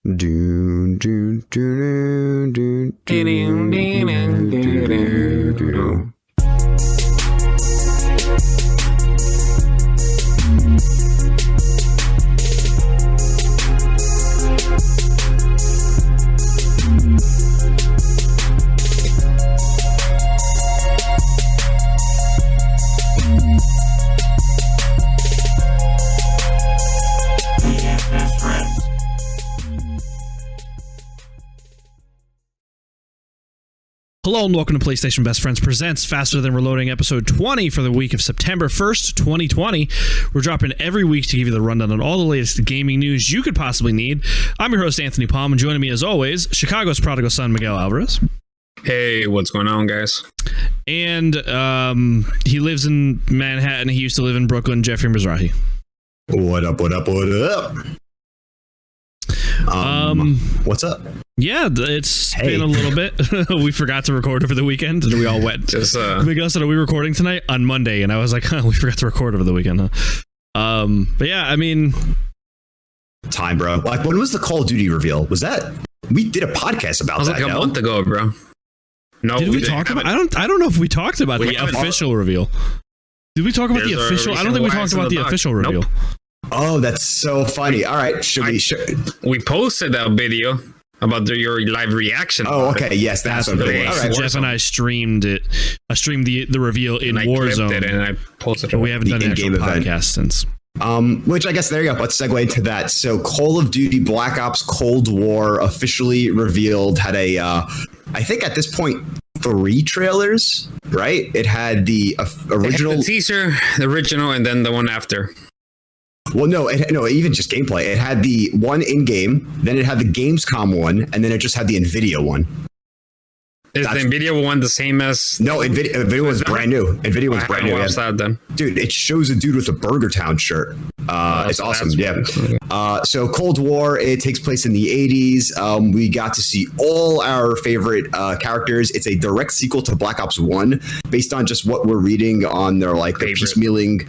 Do do do do do. Hello and welcome to PlayStation Best Friends Presents Faster Than Reloading episode 20 for the week of September 1st, 2020. We're dropping every week to give you the rundown on all the latest gaming news you could possibly need. I'm your host, Anthony Palm, and joining me as always, Chicago's prodigal son, Miguel Alvarez. Hey, what's going on, guys? And he lives in Manhattan. He used to live in Brooklyn, Jeffrey Mizrahi. What up, what up, what up? What's up? Yeah, it's been a little bit. We forgot to record over the weekend, and we all went. Miguel said, "Are we recording tonight?" On Monday, and I was like, "Huh, we forgot to record over the weekend." Huh? But yeah, I mean, time, bro. Like, when was the Call of Duty reveal? Was that we did a podcast about that? Like a month ago, bro. No, did we talk about? I don't know if we talked about the official reveal. Did we talk about the official? I don't think we talked about the official reveal. Oh, that's so funny. All right, we posted that video about your live reaction. Oh, okay. Yes, that's what it was. Right. Jeff and I streamed it. I streamed the reveal in Warzone, and I posted it. But we haven't done an actual podcast since. Which I guess there you go. Let's segue into that. So, Call of Duty Black Ops Cold War officially revealed. Had a, I think at this point, 3 trailers. Right? It had the original, the teaser, the original, and then the one after. Well, no, even just gameplay. It had the one in game, then it had the Gamescom one, and then it just had the Nvidia one. Is the Nvidia one the same as? No, Nvidia was brand new. Nvidia was brand new. What's that then? Dude, it shows a dude with a Burger Town shirt. It's awesome. Yeah. So Cold War, it takes place in the 80s. We got to see all our favorite characters. It's a direct sequel to Black Ops 1 based on just what we're reading on their they're piecemealing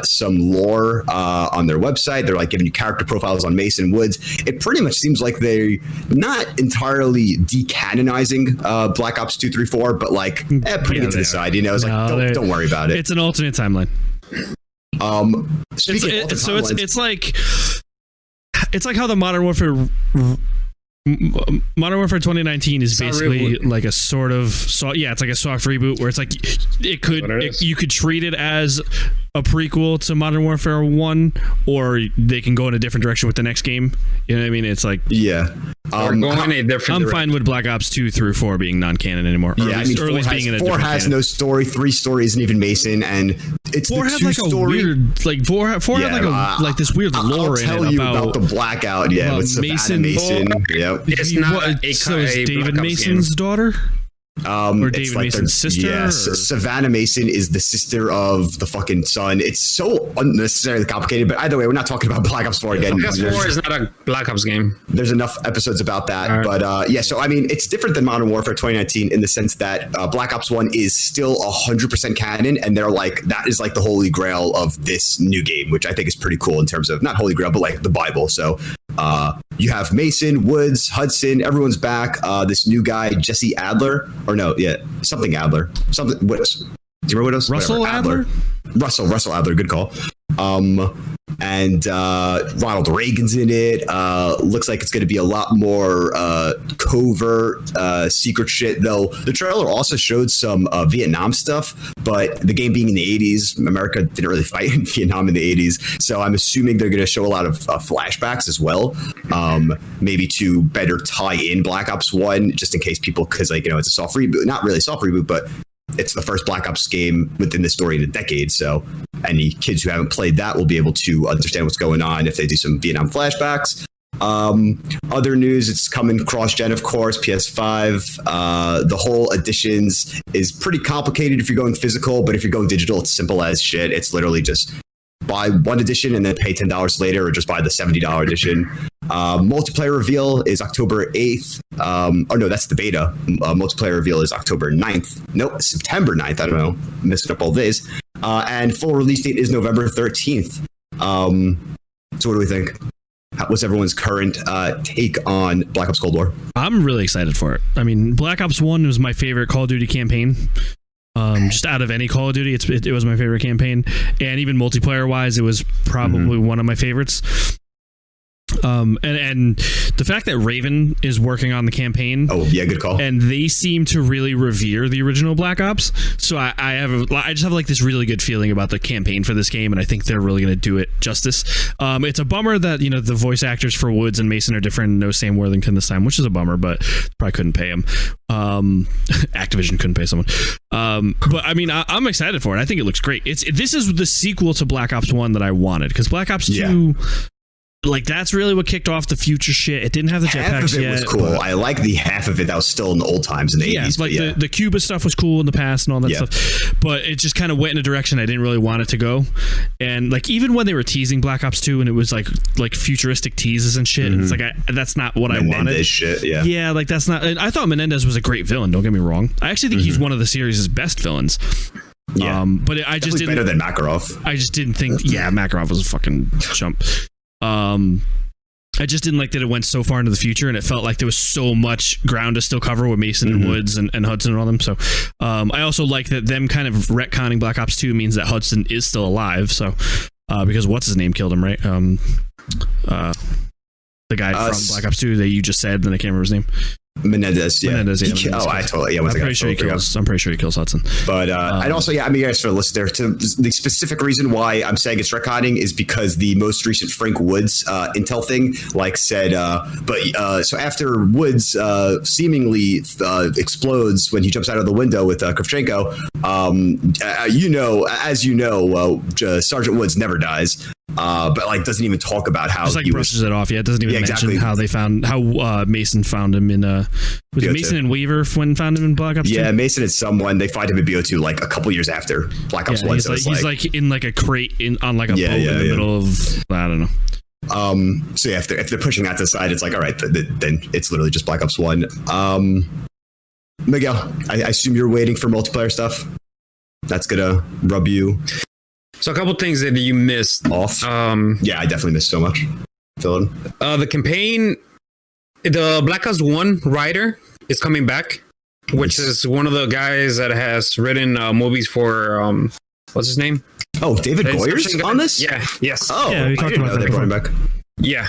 some lore on their website. They're like giving you character profiles on Mason Woods. It pretty much seems like they're not entirely decanonizing Black Ops 2, 3, 4, but putting it to the side, it's like don't worry about it. It's an alternate timeline. It's like how the Modern Warfare 2019 is basically like a sort of it's like a soft reboot where it's like you could treat it as a prequel to Modern Warfare 1, or they can go in a different direction with the next game. You know what I mean? It's like I'm fine with Black Ops 2 through 4 being non-canon anymore. Yeah, I mean, 4 has no story. 3 story isn't even Mason, and it's 4 had like a weird, like 4 had like this weird lore in it. I'll tell you about the Blackout. Yeah, with Savannah Mason. Yep. It's not. So is David Mason's daughter? Or David Mason's sister? Yes, Savannah Mason is the sister of the fucking son. It's so unnecessarily complicated, but either way, we're not talking about Black Ops 4 again. Black Ops 4 is not a Black Ops game. There's enough episodes about that. Right. But so I mean, it's different than Modern Warfare 2019 in the sense that Black Ops 1 is still 100% canon, and they're like, that is like the holy grail of this new game, which I think is pretty cool in terms of, not holy grail, but like the Bible. So you have Mason, Woods, Hudson, everyone's back. This new guy, Jesse Adler, or no, something Adler. Something. What else? Do you remember what else? Russell Adler? Russell Adler. Good call. And Ronald Reagan's in it. Looks like it's going to be a lot more covert, secret shit. Though the trailer also showed some Vietnam stuff, but the game being in the 80s, America didn't really fight in Vietnam in the 80s. So I'm assuming they're going to show a lot of flashbacks as well, maybe to better tie in Black Ops 1, just in case people, because it's a soft reboot, not really a soft reboot, but it's the first Black Ops game within the story in a decade. So any kids who haven't played that will be able to understand what's going on if they do some Vietnam flashbacks. Other news, it's coming cross-gen, of course, PS5. The whole editions is pretty complicated if you're going physical, but if you're going digital, it's simple as shit. It's literally just buy one edition and then pay $10 later, or just buy the $70 edition. Multiplayer reveal is October 8th. Oh no, that's the beta. Multiplayer reveal is October 9th. Nope, September 9th. I don't know. Messing up all days. And full release date is November 13th. So what do we think? what's everyone's current take on Black Ops Cold War? I'm really excited for it. I mean, Black Ops 1 was my favorite Call of Duty campaign. Just out of any Call of Duty, it was my favorite campaign, and even multiplayer wise, it was probably one of my favorites. And the fact that Raven is working on the campaign, good call, and they seem to really revere the original Black Ops, so I just have like this really good feeling about the campaign for this game, and I think they're really going to do it justice. It's a bummer that the voice actors for Woods and Mason are different. No Sam Worthington this time, which is a bummer, but probably couldn't pay him. Activision couldn't pay someone. But I mean, I'm excited for it. I think it looks great. This is the sequel to Black Ops 1 that I wanted, because Black Ops 2, like, that's really what kicked off the future shit. It didn't have the jetpacks yet. Half of it was cool. I like the half of it that was still in the old times in the 80s. Like the Cuba stuff was cool in the past and all that stuff. But it just kind of went in a direction I didn't really want it to go. And like, even when they were teasing Black Ops 2 and it was like futuristic teases and shit, it's like, that's not what I wanted. Shit, yeah, like that's not. And I thought Menendez was a great villain. Don't get me wrong. I actually think he's one of the series' best villains. Yeah. But I just didn't. Better than Makarov. I just didn't think. Yeah, Makarov was a fucking chump. I just didn't like that it went so far into the future, and it felt like there was so much ground to still cover with Mason and Woods and Hudson and all them. So I also like that them kind of retconning Black Ops 2 means that Hudson is still alive. So because what's his name killed him, right? The guy from Black Ops 2 that you just said, then I can't remember his name. Menendez, yeah. Menendez, yeah. I'm pretty sure he kills Hudson. But and also, I mean, guys, for the list there, the specific reason why I'm saying it's retconning is because the most recent Frank Woods intel thing, like, said, so after Woods seemingly explodes when he jumps out of the window with Kravchenko, Sergeant Woods never dies. But like doesn't even talk about how just like he brushes it off. Yeah, it doesn't even mention how they found Mason found him in was it Mason and Weaver when found him in Black Ops 2? Yeah, Mason and someone they find him in BO2 like a couple years after Black Ops 1. He's like in like a crate on like a boat in the middle of I don't know. So yeah, if they're pushing that to the side, it's like all right, then it's literally just Black Ops 1. Miguel, I assume you're waiting for multiplayer stuff. That's gonna rub you. So a couple things that you missed off. Yeah, I definitely missed so much. Fill in. The campaign, the Black Ops 1 writer is coming back, which is one of the guys that has written movies for what's his name? Oh, David Goyer's on this? Yeah. Yes. Oh, yeah, we talked about that. They brought him back. Yeah,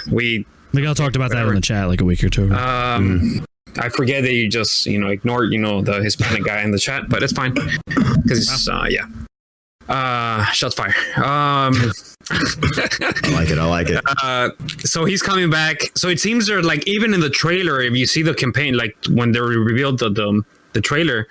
Miguel talked about that in the chat like a week or two ago. I forget that you just ignored the Hispanic guy in the chat, but it's fine because shots fired. I like it. So he's coming back. So it seems they're like, even in the trailer, if you see the campaign, like when they revealed the trailer,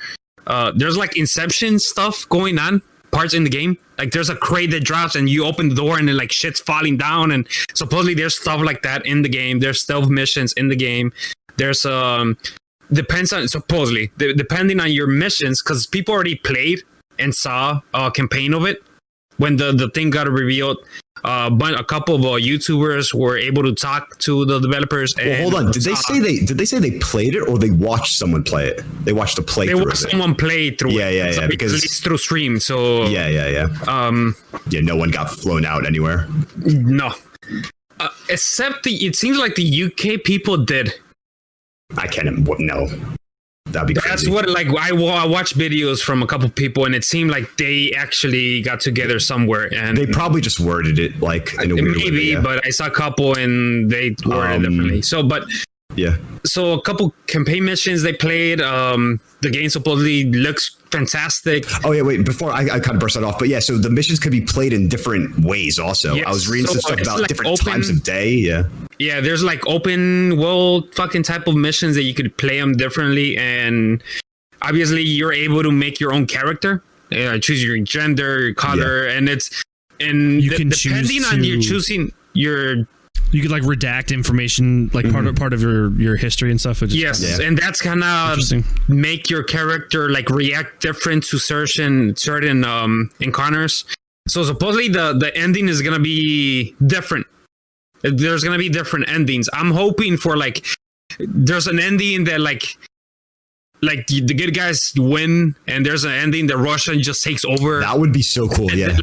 there's like Inception stuff going on, parts in the game. Like there's a crate that drops and you open the door and then like shit's falling down, and supposedly there's stuff like that in the game. There's stealth missions in the game. There's depending on your missions, because people already played and saw a campaign of it when the thing got revealed. But a couple of YouTubers were able to talk to the developers. Well, hold on. Did they say they played it or they watched someone play it? They watched a playthrough. They watched someone play through it. Yeah. Because it's through stream. So yeah. No one got flown out anywhere. No, except it seems like the UK people did. I can't. No. That'd be crazy. That's what, like, I watched videos from a couple people, and it seemed like they actually got together somewhere, and they probably just worded it like in a weird way. Maybe, but I saw a couple, and they worded it differently. So, so a couple campaign missions they played. The game supposedly looks fantastic. Oh yeah, wait. Before I kind of burst that off, but yeah, so the missions could be played in different ways. Also, yes. I was reading some stuff about like different times of day. Yeah, there's like open world fucking type of missions that you could play them differently, and obviously you're able to make your own character, choose your gender, your color, and you can depending on you choosing your. You could like redact information, like part of your history and stuff. Yes, and that's kind of make your character like react different to certain encounters. So supposedly the ending is gonna be different. There's gonna be different endings. I'm hoping for like there's an ending that like the good guys win, and there's an ending that Russia just takes over. That would be so cool. Yeah.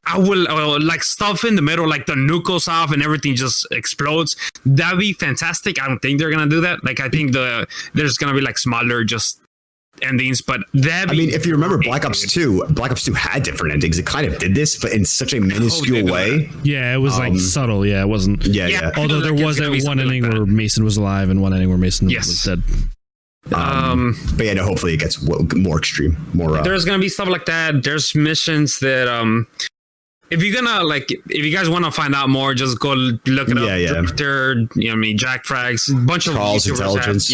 I will like stuff in the middle, like the nuke goes off and everything just explodes. That'd be fantastic. I don't think they're gonna do that. Like I think there's gonna be like smaller just endings, but that. I mean, if you remember Black Ops 2 had different endings. It kind of did this, but in such a minuscule way. Yeah, it was like subtle. Yeah, it wasn't. Yeah. Although there was that one ending like where Mason was alive and one ending where Mason was dead. But yeah, no, hopefully it gets more extreme. There's gonna be stuff like that. There's missions that if you're gonna if you guys want to find out more, just go look it up. Drifter, Jack Frags, a bunch of Charles Intelligence.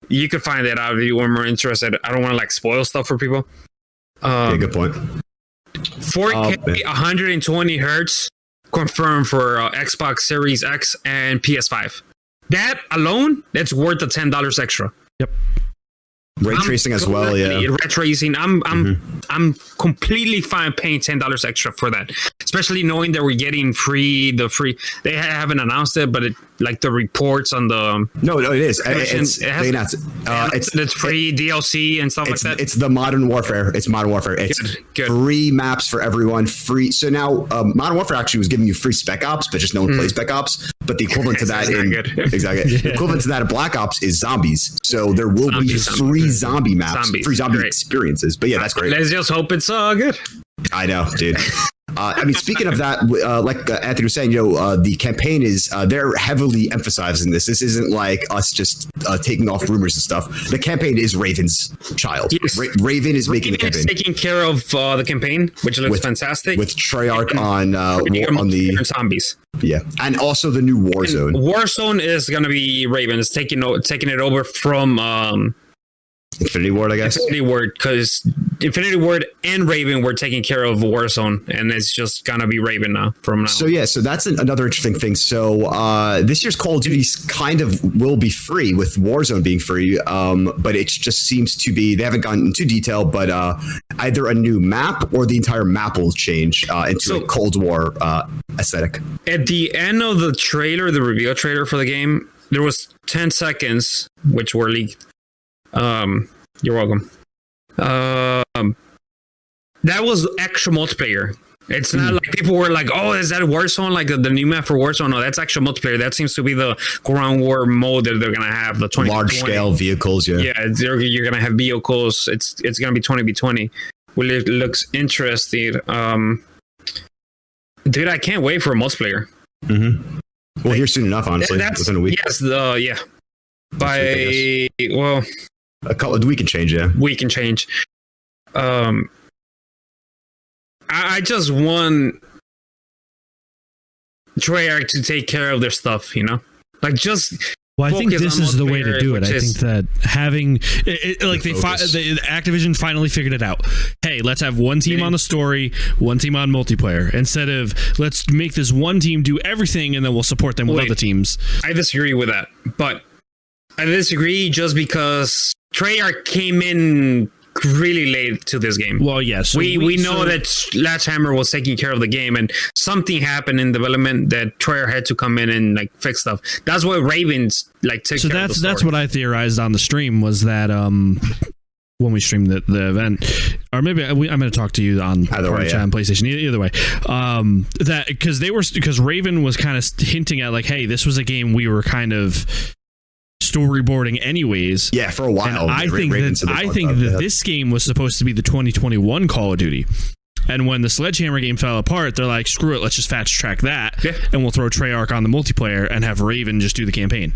You could find that out if you were more interested. I don't want to spoil stuff for people. Good point. 4K 120 hertz confirmed for Xbox Series X and PS5. That alone, that's worth the $10 extra. Yep. Ray tracing as well, yeah. Ray tracing. I'm completely fine paying $10 extra for that, especially knowing that we're getting free. They haven't announced it, but the reports on the no, it is. It's free DLC and stuff like that. It's the Modern Warfare. It's Modern Warfare. It's good. Free maps for everyone. Free. So now Modern Warfare actually was giving you free Spec Ops, but just no one plays Spec Ops. But the equivalent to that the equivalent to that in Black Ops is zombies. So there will be free zombie maps, free zombie experiences. But yeah, that's great. Let's just hope it's good. I know, dude. I mean, speaking of that, like Anthony was saying, the campaign is they're heavily emphasizing this. This isn't like us just taking off rumors and stuff. The campaign is Raven's child. Yes. Raven is making the campaign, taking care of the campaign, which looks fantastic. With Treyarch on the zombies. Yeah, and also the new Warzone. Warzone is going to be Raven. It's taking it over from. Infinity Ward, I guess. Infinity Ward, because Infinity Ward and Raven were taking care of Warzone, and it's just gonna be Raven now from now. So that's another interesting thing. So this year's Call of Duty kind of will be free, with Warzone being free, but it just seems to be, they haven't gone into detail, but either a new map or the entire map will change into a Cold War aesthetic. At the end of the trailer, the reveal trailer for the game, there was 10 seconds which were leaked. You're welcome. That was extra multiplayer. It's not like people were like, "Oh, is that Warzone? Like the new map for Warzone?" No, that's actual multiplayer. That seems to be the ground war mode that they're gonna have. The 20 large scale vehicles. Yeah, you're gonna have vehicles. It's gonna be 20v20. Well, it looks interesting. Dude, I can't wait for a multiplayer. Mm-hmm. Well, here soon enough, honestly, within a week. Yes, by a week can change. Yeah, we can change. I just want Treyarch to take care of their stuff, like just. Well, I think this is the way to do it. I think that having Activision finally figured it out. Hey, let's have one team on the story, one team on multiplayer, instead of let's make this one team do everything and then we'll support them with other teams. I disagree with that, but I disagree just because Treyarch came in really late to this game. Well, yes. We know that Sledgehammer was taking care of the game, and something happened in development that Treyarch had to come in and fix stuff. That's why Ravens took care of the story. So that's what I theorized on the stream, was that when we streamed the event, or maybe I'm going to talk to you on chat and PlayStation. Either way, that because Raven was kind of hinting at hey, this was a game we were kind of storyboarding anyways. Yeah, for a while. And I think that this game was supposed to be the 2021 Call of Duty. And when the Sledgehammer game fell apart, they're like, screw it, let's just fast track that, and we'll throw Treyarch on the multiplayer and have Raven just do the campaign.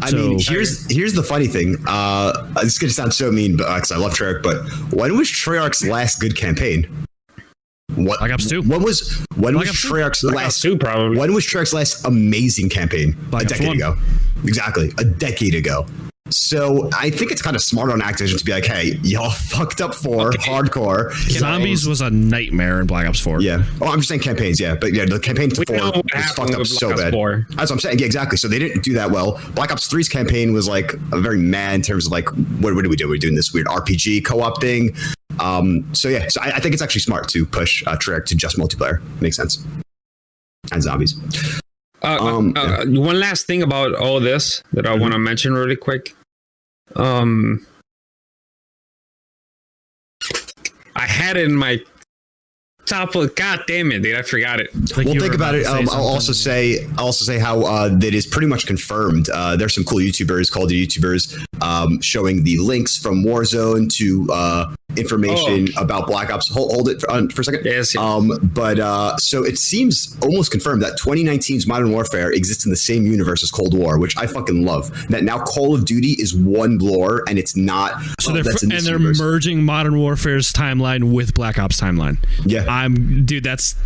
I mean, here's the funny thing. This is going to sound so mean, because I love Treyarch, but when was Treyarch's last good campaign? Black Ops 2. When was Treyarch's last? 2 probably. When was Treyarch's last amazing campaign? A decade ago. Exactly, a decade ago. So I think it's kind of smart on Activision to be like, hey, y'all fucked up hardcore. Zombies was a nightmare in Black Ops 4. Yeah. Oh, I'm just saying campaigns, yeah. But yeah, the campaign to 4 was fucked up so bad. 4. That's what I'm saying. Yeah, exactly. So they didn't do that well. Black Ops 3's campaign was a very mad in terms of what did we do? We're doing this weird RPG co-op thing. So I think it's actually smart to push Treyarch to just multiplayer. Makes sense. And zombies. One last thing about all this that I want to mention really quick. I had it in my top of, god damn it, dude, I forgot it. Like Well, you think were about it. to say I'll also say how that is pretty much confirmed. There's some cool YouTubers, Call of Duty YouTubers, showing the links from Warzone to information about Black Ops. Hold it for a second. Yes. So it seems almost confirmed that 2019's Modern Warfare exists in the same universe as Cold War, which I fucking love. That now Call of Duty is one lore and it's not. So they're merging Modern Warfare's timeline with Black Ops timeline. Yeah, dude, that's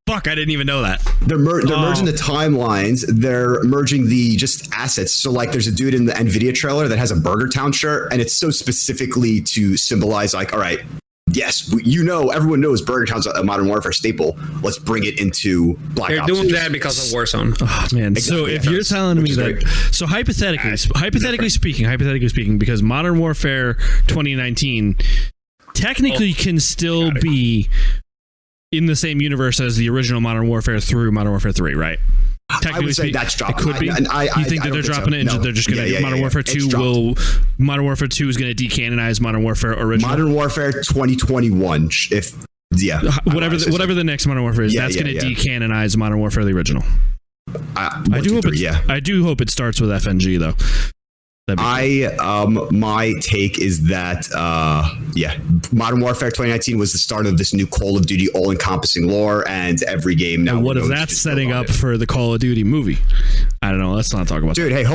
fuck. I didn't even know that. They're merging the timelines. They're merging the just assets. So like, there's a dude in the Nvidia trailer that has a Burger Town shirt, and it's so specifically to symbolize like, all right, yes, everyone knows Burger Town's a Modern Warfare staple. Let's bring it into Black Ops. They're doing that because of Warzone. Oh man! Exactly, so if you're telling me that, so hypothetically speaking, because Modern Warfare 2019 technically can still be in the same universe as the original Modern Warfare through Modern Warfare 3, right? I would say that's dropping. It could be. You think that they're dropping it, and they're just going to Modern Warfare 2 Modern Warfare 2 is going to decanonize Modern Warfare original. Modern Warfare 2021. Whatever the next Modern Warfare is, that's going to decanonize Modern Warfare the original. I do hope it starts with FNG though. My take is that Modern Warfare 2019 was the start of this new Call of Duty all-encompassing lore, and every game now. And what if that's setting up for the Call of Duty movie? I don't know. Let's not talk about that. Dude, hey,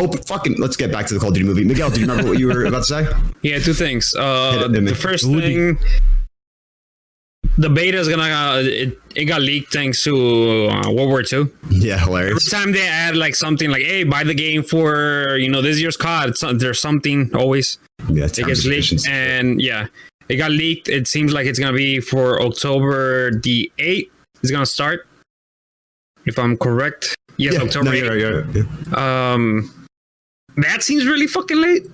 let's get back to the Call of Duty movie. Miguel, do you remember what you were about to say? Yeah, two things. The first thing, the beta is gonna it got leaked thanks to World War II. Yeah, hilarious. Every time they add like something like, hey, buy the game for this year's COD, there's something always. Yeah, it gets leaked, and it got leaked. It seems like it's gonna be for October the 8th. It's gonna start, if I'm correct. Yes, October 8th. That seems really fucking late.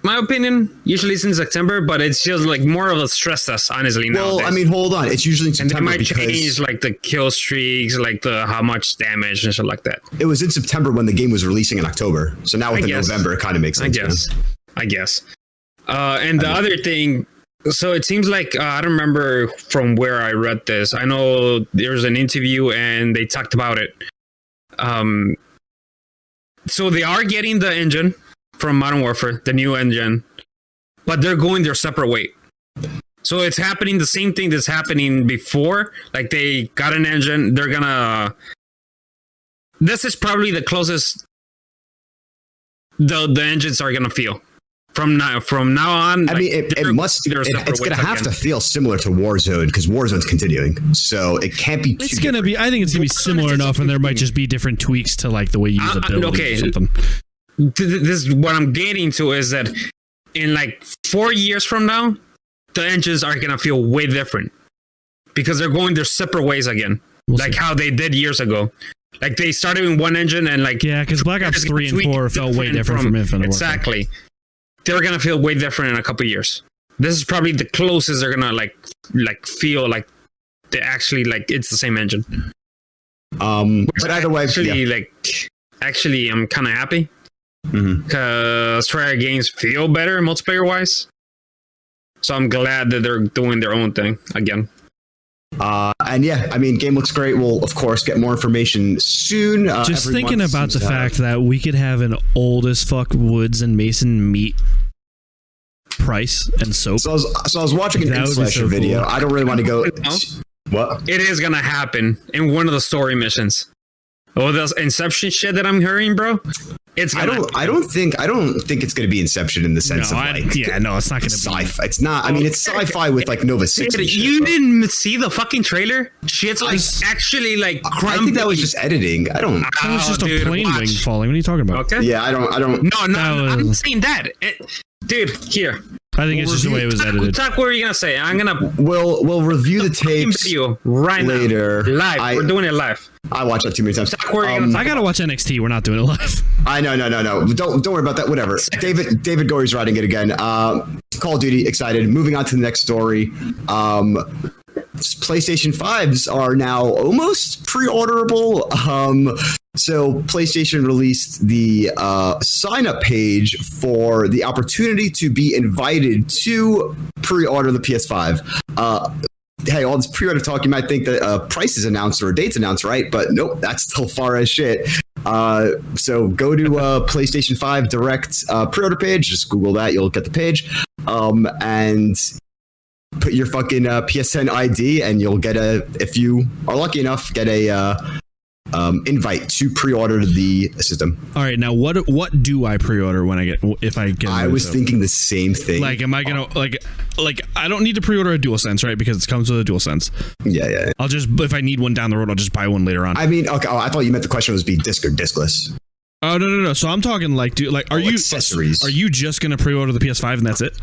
My opinion, usually it's in September, but it's just like more of a stress test, honestly. Well, nowadays. I mean, hold on. It's usually in September. And they might change like the kill streaks, like the how much damage and shit like that. It was in September when the game was releasing in October. So now with November, it kind of makes sense. I guess. And the other thing, so it seems like, I don't remember from where I read this. I know there was an interview and they talked about it. So they are getting the engine from Modern Warfare, the new engine, but they're going their separate way. So it's happening the same thing that's happening before. Like they got an engine, they're gonna. This is probably the closest the engines are gonna feel from now on. I mean, it's gonna have to feel similar to Warzone because Warzone's continuing, so it can't be. It's gonna be. I think it's gonna be similar enough, and there might just be different tweaks to like the way you use abilities or something. This is what I'm getting to is that in like 4 years from now, the engines are gonna feel way different because they're going their separate ways again, like how they did years ago. Like they started in one engine and like because Black Ops 3 and 4 felt way different from Infinite Warfare. Exactly, they're gonna feel way different in a couple years. This is probably the closest they're gonna like feel like they actually like it's the same engine. But either way, actually, I'm kind of happy. Because Treyarch games feel better multiplayer wise, so I'm glad that they're doing their own thing again. And I mean, game looks great. We'll of course get more information soon. Just thinking about the fact that we could have an old as fuck Woods and Mason meet Price and Soap. So I was watching an Slasher video. Cool. I don't really want to go. What? It is gonna happen in one of the story missions. Oh, the Inception shit that I'm hearing, bro. I don't think it's going to be Inception in the sense of it's not going to be sci-fi. It's not. I mean, it's sci-fi with like Nova 6. You didn't see the fucking trailer? Shit's like actually like. I think that was just editing. I don't. That was just a plane wing falling. What are you talking about? Okay. Yeah, I don't. No, I'm not saying that, dude. Here. I think it's just the way it was edited. Talk. What are you gonna say? We'll review the tapes video right later. Now. Live. We're doing it live. I watched that too many times. I gotta watch NXT. We're not doing it live. No. Don't worry about that. Whatever. David Gorey's writing it again. Call of Duty. Excited. Moving on to the next story. PlayStation 5s are now almost pre-orderable. So PlayStation released the sign-up page for the opportunity to be invited to pre-order the PS5. hey, all this pre-order talk, you might think that price is announced or a date's announced, right? But nope, that's still far as shit. So go to PlayStation 5 Direct pre-order page. Just Google that, you'll get the page, and put your fucking PSN ID, and you'll get if you are lucky enough, get a invite to pre-order the system. All right, now what do I pre-order if I get? I was thinking the same thing. Like, am I gonna like I don't need to pre-order a DualSense, right? Because it comes with a DualSense. Yeah. I'll just, if I need one down the road, I'll just buy one later on. I mean, okay. Oh, I thought you meant the question was be disc or discless. Oh no. So I'm talking like, dude, like, are you accessories? Are you just gonna pre-order the PS5 and that's it?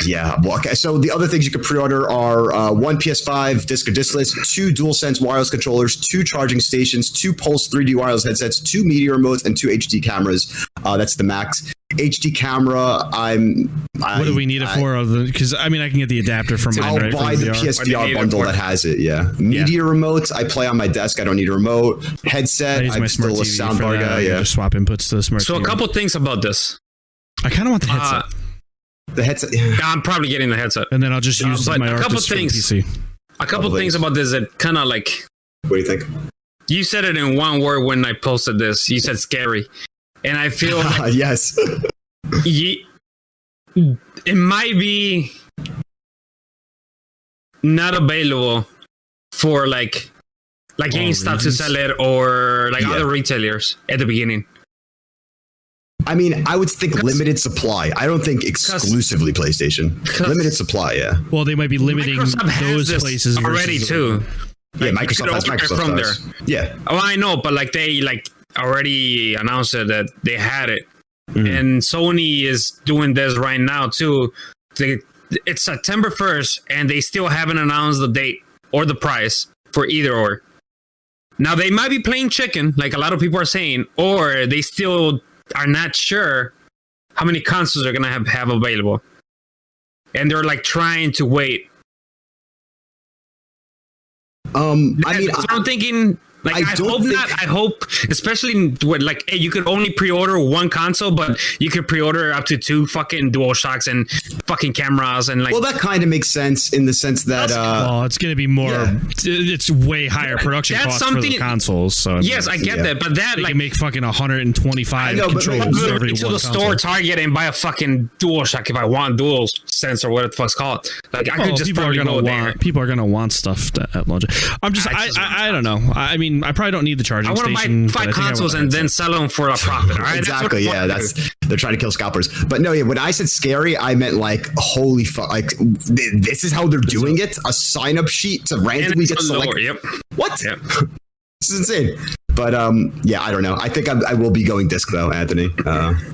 Yeah. Well, okay. So the other things you could pre-order are one PS5 disc or discless, 2 DualSense wireless controllers, 2 charging stations, 2 Pulse 3D wireless headsets, 2 media remotes, and 2 HD cameras. That's the max. HD camera. What do we need it for? Because I mean, I can get the adapter from mine. I'll buy the PSVR bundle that has it. Yeah. Media remote. I play on my desk. I don't need a remote. Headset. I'm still a soundbar guy. Yeah. Just swap inputs to the smart. So TV. A couple things about this. I kind of want the headset. The headset. Yeah. I'm probably getting the headset, and then I'll just use my Arctis for the PC. A couple things about this that kind of like. What do you think? You said it in one word when I posted this. You said scary. And I feel like yes, it might be not available for like GameStop to sell it or like other retailers at the beginning. I mean, I would think limited supply. I don't think exclusively PlayStation. Limited supply, yeah. Well, they might be limiting those places already too. Yeah, like, Microsoft has Microsoft from does. there. Yeah. Oh, I know, but like they already announced it that they had it, and Sony is doing this right now too. It's September 1st, and they still haven't announced the date or the price for either or. Now they might be playing chicken, like a lot of people are saying, or they still are not sure how many consoles they're gonna have available, and they're like trying to wait. I mean, I'm thinking. Like I hope not. I hope, especially with like, hey, you could only pre-order one console, but you could pre-order up to 2 fucking DualShocks and fucking cameras and like. Well, that kind of makes sense in the sense that. It's going to be more. Yeah. It's way higher production costs for the consoles. So yes, I get that, but that they like can make fucking 125 controllers for every to one the console. store, Target, and buy a fucking DualShock if I want DualSense or whatever the fuck's called. Like I could just people are gonna want stuff at launch. I don't know. I mean, I probably don't need the charging station. I want to buy 5 consoles and then sell them for a profit. All right? Exactly. They're trying to kill scalpers. But no, when I said scary, I meant like, holy fuck! Like this is how they're doing it. A sign-up sheet to randomly get selected. Yep. What? Yep. This is insane. But I don't know. I think I will be going disc though, Anthony.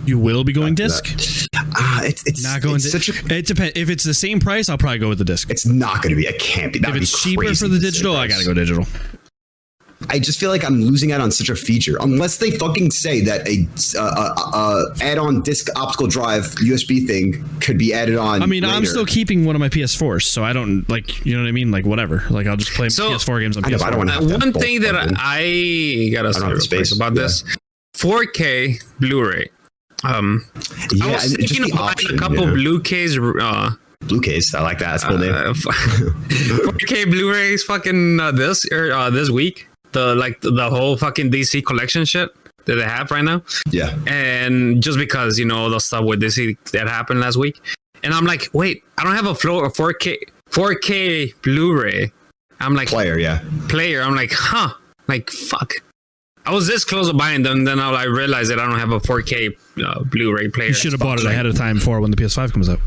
You will be going disc? It's not going. It depends. If it's the same price, I'll probably go with the disc. It's not going to be. It can't be. If it's cheaper for the digital, I got to go digital. I just feel like I'm losing out on such a feature unless they fucking say that a add-on disc optical drive USB thing could be added on. I mean, later. I'm still keeping one of my PS4s, so I don't like, you know what I mean? Like whatever. Like I'll just play PS4 games on PS4. I don't want to one thing that I gotta say real quick about this 4K Blu-ray. I was thinking of buying a couple Blu-rays. Blue case, I like that. That's cool name. 4K Blu-rays, fucking this week. The whole fucking DC collection shit that they have right now. Yeah. And just because, the stuff with DC that happened last week. And I'm like, wait, I don't have a 4K Blu-ray. I'm like, Player. I'm like, like, fuck. I was this close to buying them, then I realized that I don't have a 4K Blu-ray player. You should have bought it ahead of time for when the PS5 comes out.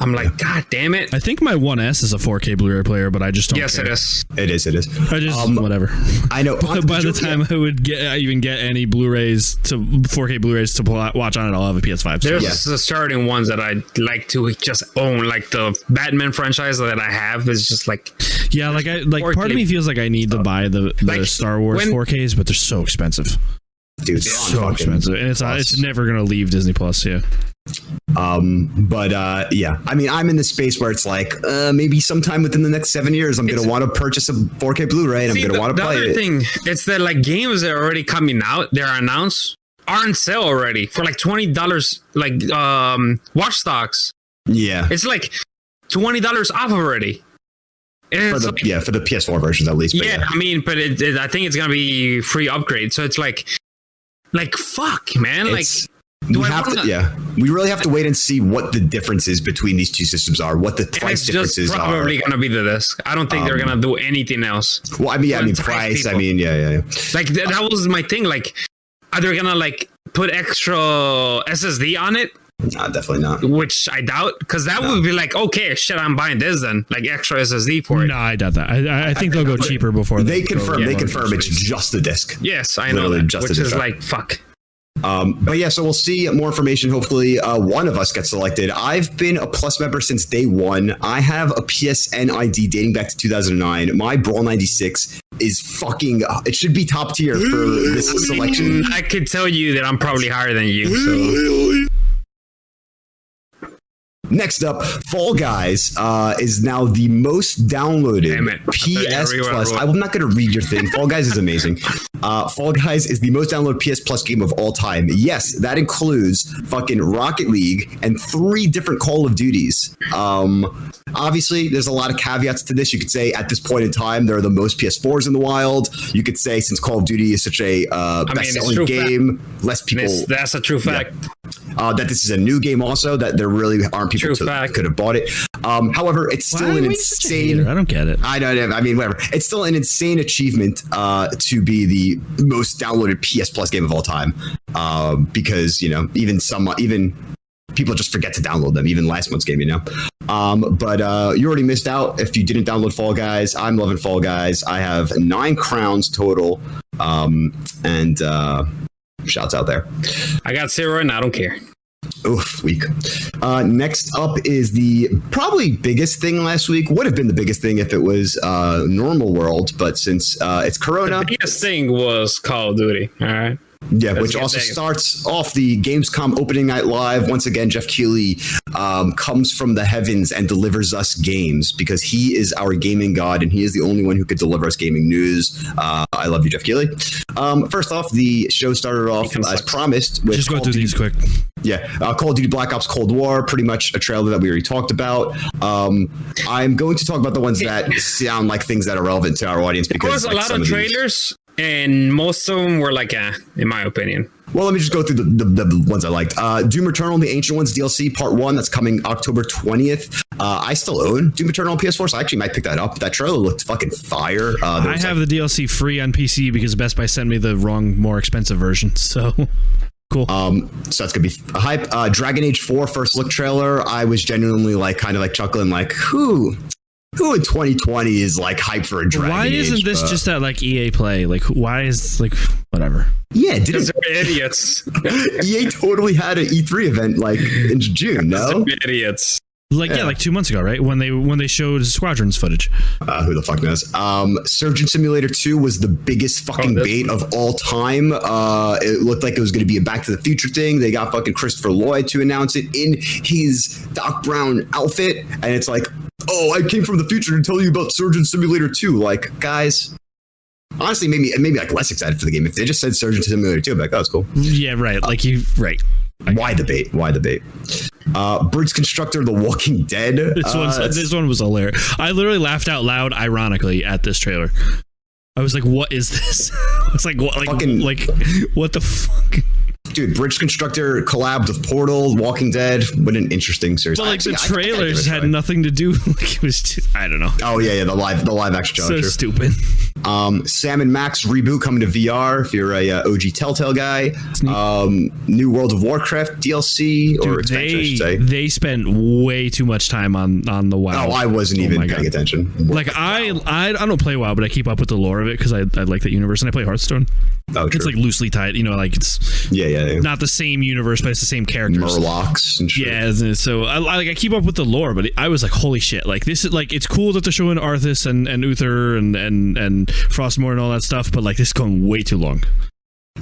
I'm like, God damn it. I think my 1S is a 4K Blu-ray player, but I just don't Yes, care. it is. It is. I just, whatever. I know. By the time I would even get any Blu-rays 4K Blu-rays to watch on it, I'll have a PS5. So. There's the certain ones that I like to just own, like the Batman franchise that I have is just like... Yeah, part of me feels like I need to buy the Star Wars 4Ks, but they're so expensive. Dude, it's so expensive. And it's never going to leave Disney Plus, yeah. I mean, I'm in the space where it's like maybe sometime within the next 7 years I'm going to want to purchase a 4K Bluray and I'm going to want to play it. The other thing, it's that like games that are already coming out, they're announced, are on sale already for like $20, like Watch Dogs. Yeah, it's like $20 off already. And for the PS4 versions at least. Yeah, I mean, but I think it's gonna be free upgrade. So it's like fuck, man. We really have to wait and see what the differences between these two systems are, what the price differences are. It's probably going to be the disc. I don't think they're going to do anything else. Well, I mean, price. People. I mean, yeah. Like that was my thing. Like, are they going to like put extra SSD on it? No, definitely not. Which I doubt, because that would be like, okay, shit, I'm buying this then, like extra SSD for it. No, I doubt that. I think they'll go cheaper before they confirm. They confirm it's just the disc. Yes, I know that, which is like fuck. But yeah, so we'll see more information. Hopefully, one of us gets selected. I've been a Plus member since day one. I have a PSN ID dating back to 2009. My Brawl 96 is fucking. It should be top tier for this selection. I could tell you that I'm probably higher than you. So. Next up, Fall Guys is now the most downloaded PS Plus. I'm not going to read your thing. Fall Guys is amazing. Fall Guys is the most downloaded PS Plus game of all time. Yes, that includes fucking Rocket League and 3 different Call of Duties. Obviously, there's a lot of caveats to this. You could say at this point in time, there are the most PS4s in the wild. You could say since Call of Duty is such a best-selling game, less people. That's a true fact. Yeah. That this is a new game also, that there really aren't people that could have bought it. However, it's still an insane. I don't get it. I know. I mean, whatever. It's still an insane achievement to be the most downloaded PS Plus game of all time. Because even people just forget to download them. Even last month's game, But you already missed out if you didn't download Fall Guys. I'm loving Fall Guys. I have 9 crowns total. And shouts out there. I got 0 and I don't care. Oof, weak. Next up is the probably biggest thing last week. Would have been the biggest thing if it was normal world, but since it's Corona. The biggest thing was Call of Duty. All right. Yeah, which also starts off the Gamescom opening night live. Once again, Jeff Keighley comes from the heavens and delivers us games because he is our gaming god and he is the only one who could deliver us gaming news. I love you, Jeff Keighley. First off, the show started off as promised with just go through these quick. Yeah, Call of Duty Black Ops Cold War, pretty much a trailer that we already talked about. I'm going to talk about the ones that sound like things that are relevant to our audience because there was a lot of trailers. And most of them were like, in my opinion. Well, let me just go through the ones I liked. Doom Eternal, the Ancient Ones DLC Part 1, that's coming October 20th. I still own Doom Eternal on PS4, so I actually might pick that up. That trailer looked fucking fire. I have the DLC free on PC because Best Buy sent me the wrong, more expensive version, so... Cool. So that's gonna be a hype. Dragon Age 4 first look trailer. I was genuinely kind of chuckling, who in 2020 is hyped for a Dragon Age? Why isn't this just that EA Play? Why is whatever? Yeah, because they're idiots. EA totally had an E3 event in June. No, they're idiots. 2 months ago, right? When they showed Squadrons footage. Who the fuck knows? Surgeon Simulator 2 was the biggest fucking bait of all time. It looked like it was going to be a Back to the Future thing. They got fucking Christopher Lloyd to announce it in his Doc Brown outfit, and it's oh, I came from the future to tell you about Surgeon Simulator 2. Guys, honestly, maybe less excited for the game. If they just said Surgeon Simulator 2, I'd be like, oh, it's cool. Yeah, right. Right. Why debate? Bridge Constructor, The Walking Dead. This one was hilarious. I literally laughed out loud, ironically, at this trailer. I was like, "What is this?" It's what the fuck? Dude, Bridge Constructor collabed with Portal, Walking Dead. What an interesting series. But the trailers had nothing to do. It was just, I don't know. Oh yeah, the live action trailer. So stupid. Sam & Max reboot coming to VR if you're a OG Telltale guy. New World of Warcraft DLC or expansion, I should say. They spent way too much time on the WoW. Oh, I wasn't even paying attention. I don't play WoW, but I keep up with the lore of it because I like that universe, and I play Hearthstone. Oh, true. It's loosely tied, it's not the same universe, but it's the same characters. Murlocs and shit. Yeah, so I keep up with the lore, but I was like, holy shit! This is it's cool that they're showing Arthas and Uther and Frostmourne and all that stuff, but this is going way too long.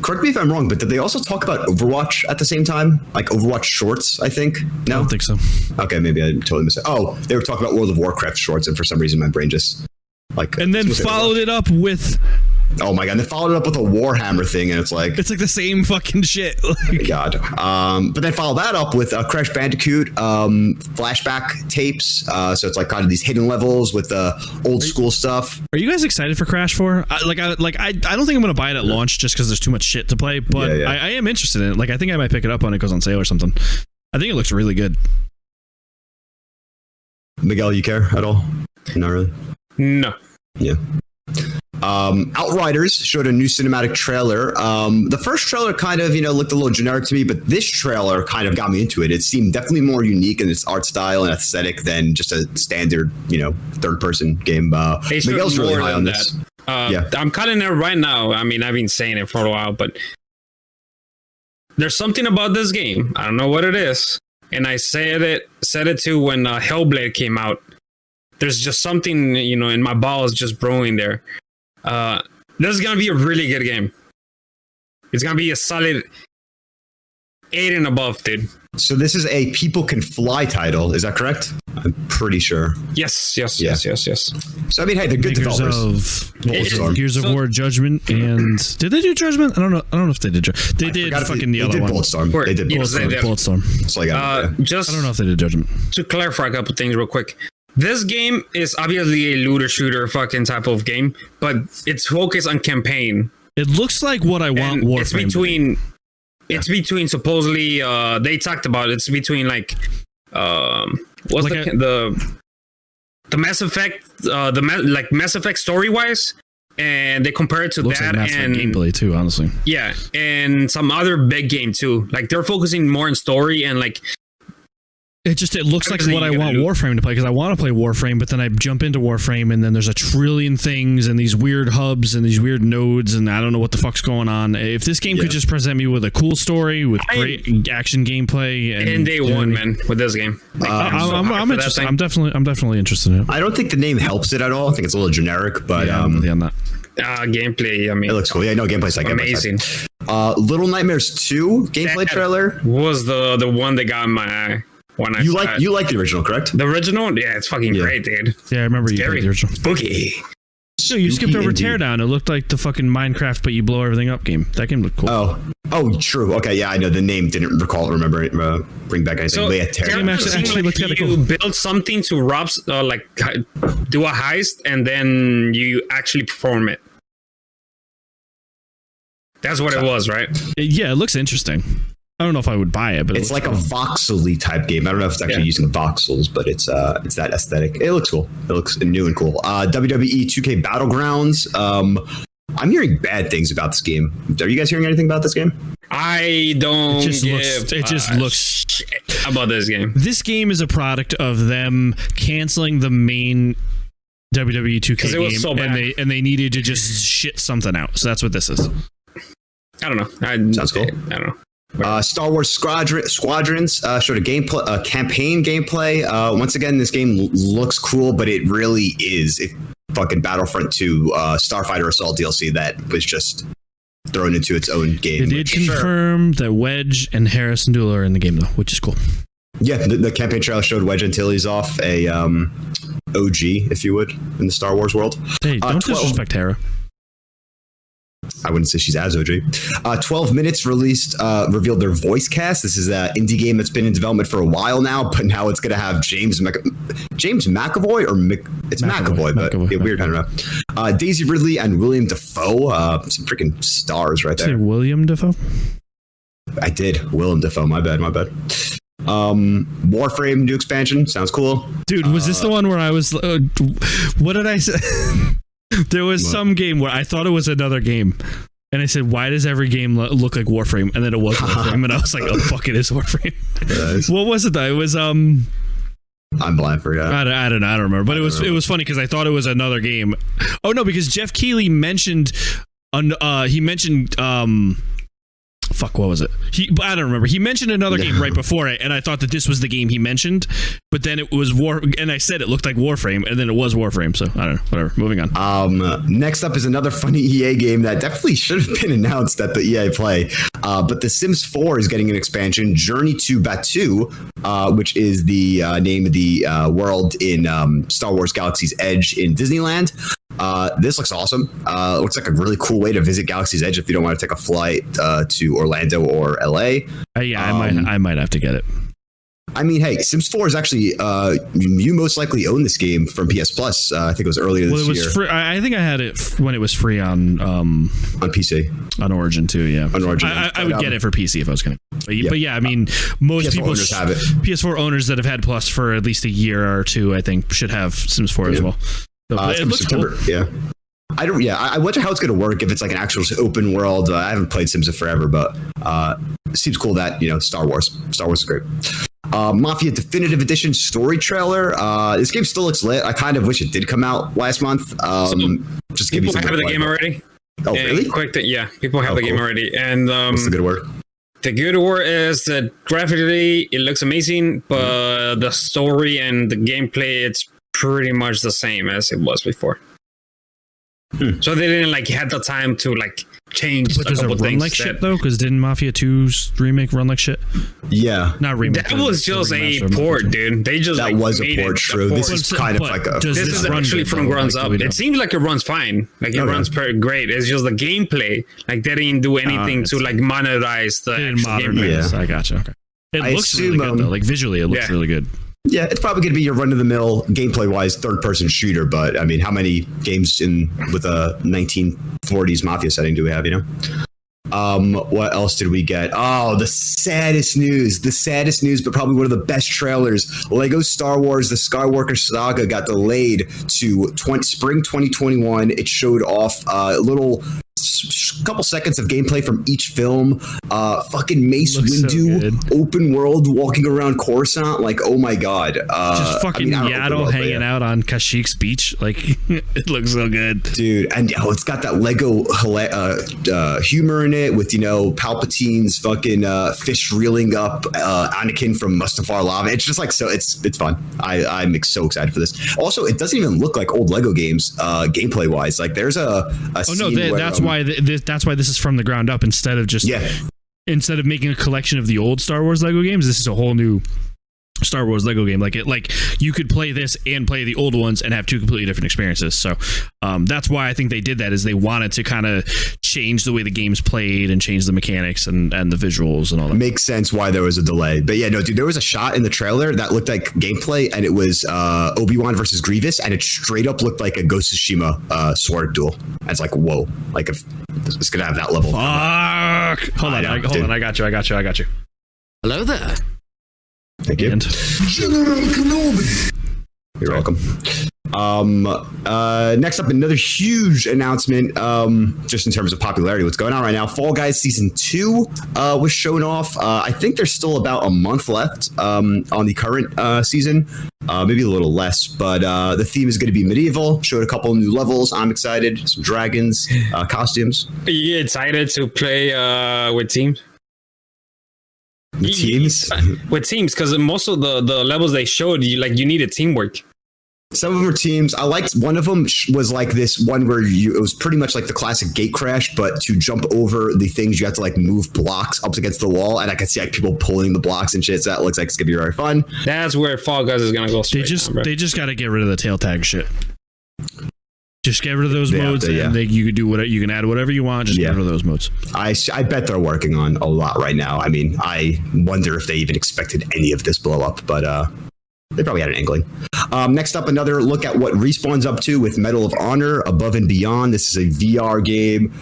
Correct me if I'm wrong, but did they also talk about Overwatch at the same time? Overwatch shorts, I think? No? I don't think so. Okay, maybe I totally missed it. Oh, they were talking about World of Warcraft shorts, and for some reason my brain just... and then followed it up with Oh my god! And they followed it up with a Warhammer thing, and it's like the same fucking shit. God. But then follow that up with Crash Bandicoot flashback tapes. So it's like kind of these hidden levels with old school stuff. Are you guys excited for Crash 4? I don't think I'm gonna buy it at launch just because there's too much shit to play. But I am interested in it. Like I think I might pick it up when it goes on sale or something. I think it looks really good. Miguel, you care at all? Not really. No. Yeah. Outriders showed a new cinematic trailer. The first trailer kind of, looked a little generic to me, but this trailer kind of got me into it. It seemed definitely more unique in its art style and aesthetic than just a standard, third-person game. Miguel's really high on this. I'm calling it right now. I mean, I've been saying it for a while, but there's something about this game. I don't know what it is. And I said it too when Hellblade came out. There's just something, in my balls just brewing there. This is going to be a really good game. It's going to be a solid 8 and above, dude. So this is a People Can Fly title. Is that correct? I'm pretty sure. Yes. So, I mean, hey, they're good Makers developers. of Gears of War, Judgment, and did they do Judgment? I don't know if they did. They did fucking the other one. Bulletstorm. They did Bulletstorm. So I don't know if they did Judgment. To clarify a couple things real quick. This game is obviously a looter shooter fucking type of game, but it's focused on campaign. It looks like what I want Warframe. It's between supposedly they talked about it's between the Mass Effect Mass Effect story wise, and they compare it to looks that like and gameplay too, honestly. Yeah, and some other big game too. Like they're focusing more on story and like. It looks like what I want Warframe to play, because I want to play Warframe, but then I jump into Warframe and then there's a trillion things and these weird hubs and these weird nodes and I don't know what the fuck's going on. If this game could just present me with a cool story with great action gameplay and day one, man, with this game. I'm interested. I'm definitely interested in it. I don't think the name helps it at all. I think it's a little generic, but on that. Gameplay, I mean, it looks cool. Yeah, no, gameplay's like amazing. Little Nightmares 2 gameplay trailer was the one that got in my eye. You like the original, correct? The original? Yeah, it's fucking great, dude. Yeah, I remember you played the original. Spooky. So you skipped over Teardown. It looked like the fucking Minecraft, but you blow everything up game. That game looked cool. Oh, true. Okay, yeah, I know the name. Didn't remember it. Bring back anything. So, but yeah, Teardown actually looked kind of cool. You build something to rob, do a heist, and then you actually perform it. That's what it was, right? Yeah, it looks interesting. I don't know if I would buy it, but it's like a voxely type game. I don't know if it's actually using voxels, but it's that aesthetic. It looks cool. It looks new and cool. WWE 2K Battlegrounds. I'm hearing bad things about this game. Are you guys hearing anything about this game? I don't. It just looks about this game. This game is a product of them canceling the main WWE 2K game, so and they needed to just shit something out. So that's what this is. I don't know. Sounds cool. I don't know. Star Wars Squadrons showed a campaign gameplay. Once again, this game looks cool, but it really is fucking Battlefront 2 Starfighter Assault DLC that was just thrown into its own game. They did confirm that Wedge and Harrison Dula are in the game, though, which is cool. Yeah, the campaign trailer showed Wedge Antilles off a OG, if you would, in the Star Wars world. Hey, don't disrespect Hera. I wouldn't say she's as OG. 12 Minutes revealed their voice cast. This is an indie game that's been in development for a while now, but now it's going to have James McAvoy it's McAvoy, but weird. I don't know. Daisy Ridley and William Dafoe, some freaking stars right there. Say William Dafoe? I did. William Dafoe. My bad. Warframe new expansion sounds cool. Dude, was this the one where I was? What did I say? There was some game where I thought it was another game, and I said, "Why does every game look like Warframe?" And then it was Warframe, and I was like, "Oh fuck, it is Warframe." Nice. What was it though? It was I'm blind for I don't know. I don't remember, but it was funny because I thought it was another game. Oh no, because Jeff Keighley mentioned, fuck, what was it? I don't remember. He mentioned another game right before it, and I thought that this was the game he mentioned, but then it was and I said it looked like Warframe, and then it was Warframe, so I don't know. Whatever. Moving on. Next up is another funny EA game that definitely should have been announced at the EA Play, but The Sims 4 is getting an expansion, Journey to Batuu, which is the name of the world in Star Wars Galaxy's Edge in Disneyland. This looks awesome. Looks like a really cool way to visit Galaxy's Edge if you don't want to take a flight to Orlando or LA. I might have to get it. I mean, hey, Sims 4 is actually you most likely own this game from PS Plus. I think it was earlier this year. Free, I think I had it when it was free on PC, on Origin too. Yeah, on Origin. I would get it for PC if I was going to. But yeah, I mean, most PS4 people owners have it. PS4 owners that have had Plus for at least a year or two, I think, should have Sims 4 as well. So, it looks September. Cool. Yeah. I wonder how it's going to work if it's like an actual open world. I haven't played Sims in forever, but it seems cool that, Star Wars is great. Mafia Definitive Edition story trailer. This game still looks lit. I kind of wish it did come out last month. Just give people have the game already. Oh, really? People have the game already. And what's the good word? The good word is that graphically it looks amazing, but the story and the gameplay, it's pretty much the same as it was before. So they didn't had the time to change. But does it run like shit though? Because didn't Mafia 2's remake run like shit? Yeah, not remake. That was just a port, dude. They just was a port. True. This is kind of like a. This is actually from grounds up. It seems like it runs fine. It runs pretty great. It's just the gameplay. They didn't do anything to monetize the gameplay. Yeah, I gotcha. Okay. It looks really good though. Visually, it looks really good. Yeah, it's probably going to be your run-of-the-mill, gameplay-wise, third-person shooter. But I mean, how many games with a 1940s Mafia setting do we have? What else did we get? Oh, the saddest news, but probably one of the best trailers. Lego Star Wars: The Skywalker Saga got delayed to spring 2021. It showed off a couple seconds of gameplay from each film. Fucking Mace Windu, so open world, walking around Coruscant. Oh my god! Just fucking Yaddle hanging out on Kashyyyk's beach. It looks so good, dude. And it's got that Lego humor in it with Palpatine's fucking fish reeling up Anakin from Mustafar Lava. It's just so it's fun. I'm so excited for this. Also, it doesn't even look like old Lego games gameplay wise. There's a scene where, that's why this is from the ground up instead of making a collection of the old Star Wars Lego games. This is a whole new Star Wars Lego game. You could play this and play the old ones and have two completely different experiences. So that's why I think they did that, is they wanted to kind of change the way the game's played and change the mechanics and the visuals and all that. Makes sense why there was a delay. But yeah, no, dude, there was a shot in the trailer that looked like gameplay, and it was Obi-Wan versus Grievous, and it straight up looked like a Ghost of Tsushima sword duel. And it's whoa, if it's gonna have that level. Fuck. Hold on, I got you. Hello there. Thank you. General Kenobi. You're welcome. Next up, another huge announcement, just in terms of popularity, what's going on right now. Fall Guys Season 2 was shown off. I think there's still about a month left on the current season, maybe a little less, but the theme is going to be medieval. Showed a couple new levels. I'm excited. Some dragons, costumes. Are you excited to play with teams? With teams, because most of the levels they showed you needed teamwork. Some of them are teams. I liked one of them was this one where it was pretty much like the classic gate crash, but to jump over the things you have to move blocks up against the wall, and I can see people pulling the blocks and shit. So that looks like it's gonna be very fun. That's where Fall Guys is gonna go straight. They just got to get rid of the tail tag shit. Just get rid of those modes, and you can do whatever. You can add whatever you want. Just get rid of those modes. I bet they're working on a lot right now. I mean, I wonder if they even expected any of this blow up, but they probably had an inkling. Next up, another look at what Respawn's up to with Medal of Honor: Above and Beyond. This is a VR game.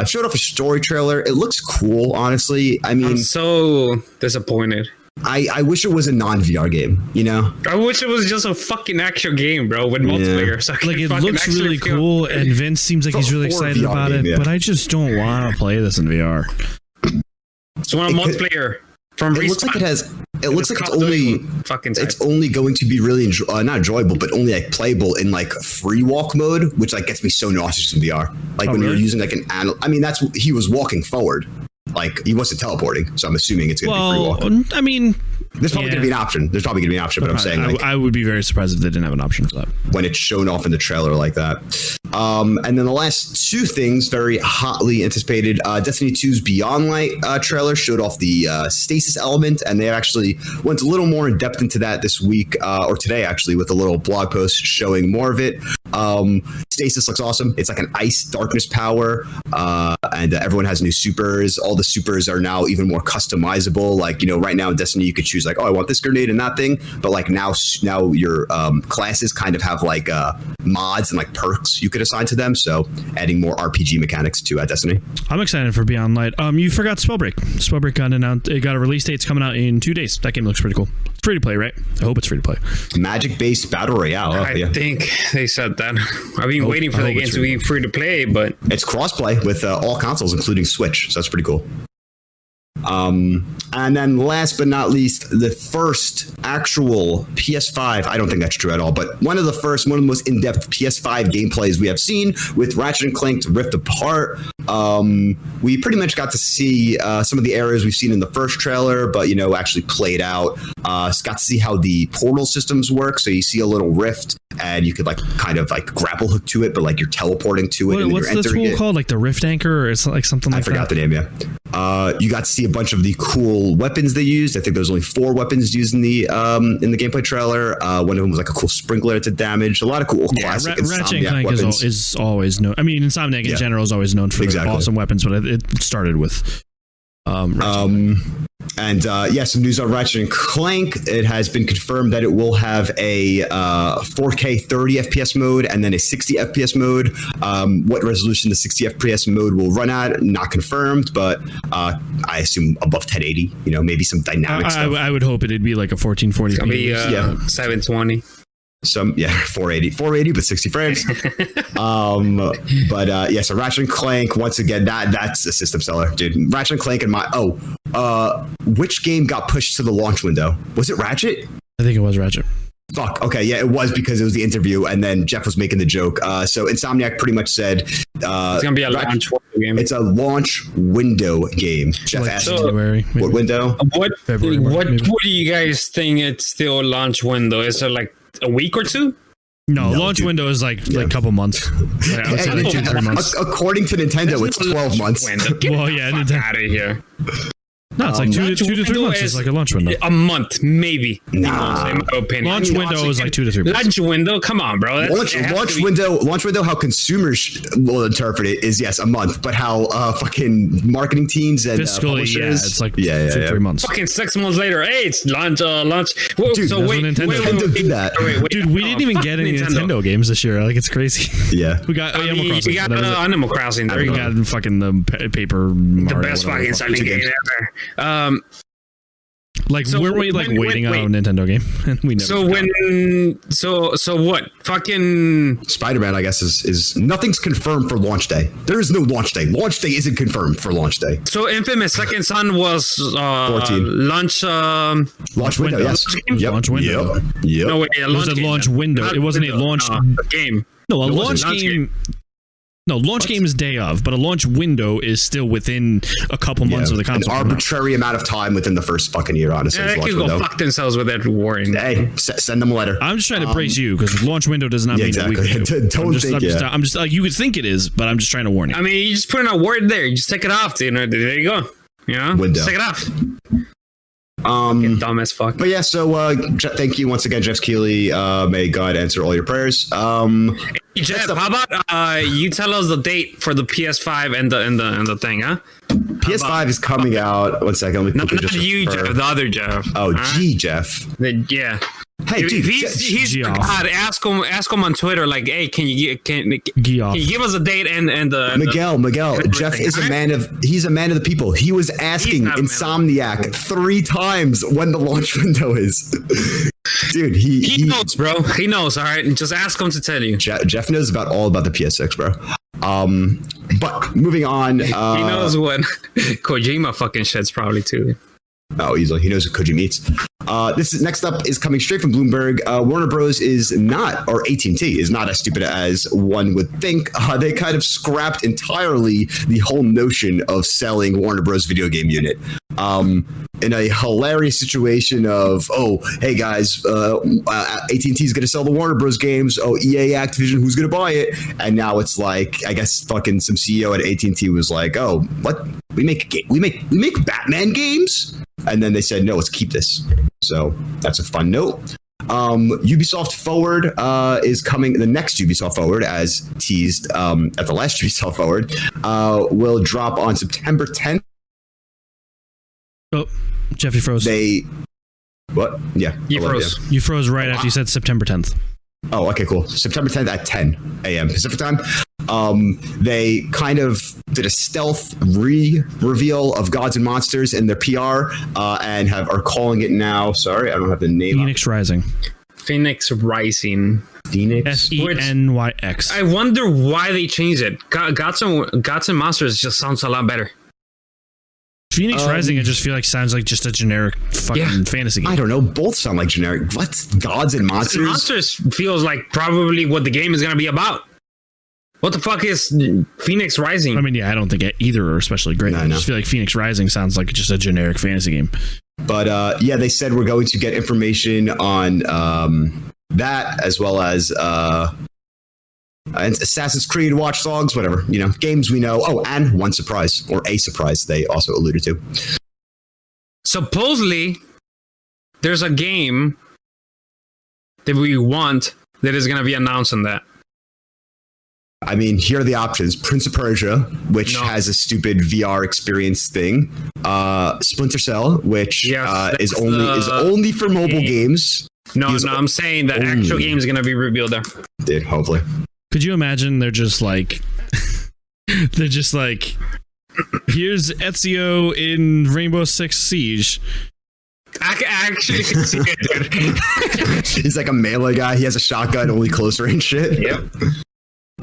Showed off a story trailer. It looks cool, honestly. I mean, I'm so disappointed. I wish it was a non-VR game, I wish it was just a fucking actual game, bro, with multiplayer. So it looks really cool, and Vince seems like he's really excited about it, but I just don't want to play this in VR. So want a multiplayer from Respawn. It looks like it has. It looks like it's only going to be really not enjoyable, but only playable in free walk mode, which gets me so nauseous in VR. When you're using I mean, he was walking forward. He wasn't teleporting, so I'm assuming it's going to be free walking. I mean, there's probably going to be an option. But I'm saying I would be very surprised if they didn't have an option for that when it's shown off in the trailer like that. And then the last two things, very hotly anticipated. Destiny 2's Beyond Light trailer showed off the stasis element, and they actually went a little more in depth into that this week or today, actually, with a little blog post showing more of it. Stasis looks awesome. It's like an ice darkness power, and everyone has new supers. All the supers are now even more customizable. Like, right now in Destiny, you could choose like, oh, I want this grenade and that thing. But like now your classes kind of have like mods and like perks you could assign to them. So adding more RPG mechanics to Destiny. I'm excited for Beyond Light. You forgot Spellbreak. Spellbreak got announced. It got a release date. It's coming out in 2 days. That game looks pretty cool. It's free to play, right? I hope it's free to play. Magic-based battle royale. I think they said that. I've been waiting for the game to be free to play, but it's crossplay with all consoles, including Switch. So that's pretty cool. And then last but not least, the first actual PS5, I don't think that's true at all, but one of the most in-depth PS5 gameplays we have seen with Ratchet & Clank Rift Apart. We pretty much got to see some of the areas we've seen in the first trailer, but actually played out. Got to see how the portal systems work. So you see a little rift and you could like kind of like grapple hook to it, but like you're teleporting to it. What's the tool called? Like the Rift Anchor, or it's like something like that? I forgot the name, yeah. You got to see a bunch of the cool weapons they used. I think there's only 4 weapons used in the gameplay trailer. One of them was like a cool sprinkler to damage. A lot of cool classic Ratchet & Clank weapons. is always known. I mean, Insomniac in general is always known for their awesome weapons, but it started with and some news on Ratchet & Clank. It has been confirmed that it will have a 4K 30 FPS mode and then a 60 FPS mode. What resolution the 60 FPS mode will run at, not confirmed, but I assume above 1080. Maybe some dynamic stuff. I would hope it'd be like a 1440p. It's gonna be 720. 480 but 60 frames. So Ratchet & Clank, once again, that's a system seller, dude. Ratchet & Clank and which game got pushed to the launch window? Was it Ratchet? I think it was Ratchet. Fuck. Okay, yeah, it was because it was the interview, and then Jeff was making the joke. So Insomniac pretty much said it's gonna be a launch game. It's a launch window game. Jeff asked January. What window? February, what do you guys think it's still launch window? Is it like a week or two? No, launch window is like a couple months. Yeah, I would say like 2-3 months. According to Nintendo, it's 12 months. Well, yeah, Nintendo out of here. No, it's like 2 to 3 months. It's like a launch window. A month, maybe. Nah. In my opinion. Launch window is like 2 to 3 months. Launch window, come on, bro. Launch window. How consumers will interpret it is yes, a month. But how fucking marketing teams and publishers, it's like 2 to 3 months. Fucking 6 months later, hey, it's launch. Whoa, dude, so wait, Nintendo did that. Wait, dude, we didn't even get any Nintendo games this year. Like, it's crazy. Yeah, we got Animal Crossing. We got Animal Crossing. We got fucking the paper. The best fucking selling game ever. Like, weren't we like waiting on a Nintendo game? And we never. So what? Fucking Spider-Man, I guess, is nothing's confirmed for launch day. There is no launch day. Launch day isn't confirmed for launch day. So Infamous Second Son was 14 launch window. Yes, yep. Launch window. Yep. No, wait, it was a launch window. It wasn't a launch game. No, a launch game. No, launch game is day of, but a launch window is still within a couple months of the console. An arbitrary amount of time within the first fucking year, honestly. Yeah, they could go fuck themselves with that warning. Hey, send them a letter. I'm just trying to brace you, because launch window does not mean that we can do. I'm just like, you would think it is, but I'm just trying to warn you. I mean, you just put in a word there. You just take it off. There you go. Window. Just take it off. Dumb as fuck. But yeah, so thank you once again, Jeff Keighley. May God answer all your prayers. Hey, Jeff, how about you tell us the date for the PS5 and the thing, huh? PS5 is coming out. 1 second, let me quickly not you, Jeff, the other Jeff. Oh, Jeff. Yeah. Hey, dude, he's God. Ask him on Twitter. Like, hey, can you give us a date and the Miguel? Jeff is he's a man of the people. He was asking Insomniac 3 times when the launch window is. Dude, he knows, bro. He knows. All right, and just ask him to tell you. Jeff knows all about the PS6, bro. But moving on, he knows what Kojima fucking shits probably too. Oh, easily. He knows what Kojima eats. Next up is coming straight from Bloomberg. Warner Bros. is not, or AT&T is not as stupid as one would think. They kind of scrapped entirely the whole notion of selling Warner Bros. Video game unit. In a hilarious situation of, oh, hey guys, AT&T is going to sell the Warner Bros. games. Oh, EA, Activision, who's going to buy it? And now it's like, I guess fucking some CEO at AT&T was like, oh, what? We make Batman games? And then they said, no, let's keep this. So that's a fun note. Ubisoft Forward is coming. The next Ubisoft Forward, as teased at the last Ubisoft Forward, will drop on September 10th. Oh, Jeffy froze. What? Yeah. You froze. You froze right after you said September 10th. Oh, okay, cool. September 10th at 10 a.m. Pacific time. They kind of did a stealth reveal of Gods and Monsters in their PR and are calling it now. Sorry, I don't have the name. Phoenix Rising. Phoenix Rising. Phoenix. Fenyx. I wonder why they changed it. Gods and Monsters just sounds a lot better. Phoenix Rising, I just feel like sounds like just a generic fucking fantasy game. I don't know. Both sound like generic. What? Gods and Monsters? Monsters feels like probably what the game is going to be about. What the fuck is Phoenix Rising? I mean, yeah, I don't think either are especially great. I just feel like Phoenix Rising sounds like just a generic fantasy game. But yeah, they said we're going to get information on that as well as Assassin's Creed, Watch Dogs, whatever, games we know. Oh, and one surprise, or a surprise they also alluded to. Supposedly, there's a game that we want that is going to be announced on that. I mean, here are the options. Prince of Persia, which has a stupid VR experience thing. Splinter Cell, which is only for mobile games. No, I'm saying that actual game is going to be revealed there. Dude, hopefully. Could you imagine they're just like, here's Ezio in Rainbow Six Siege. I can actually see it, dude. He's like a melee guy. He has a shotgun, only close range shit. Yep.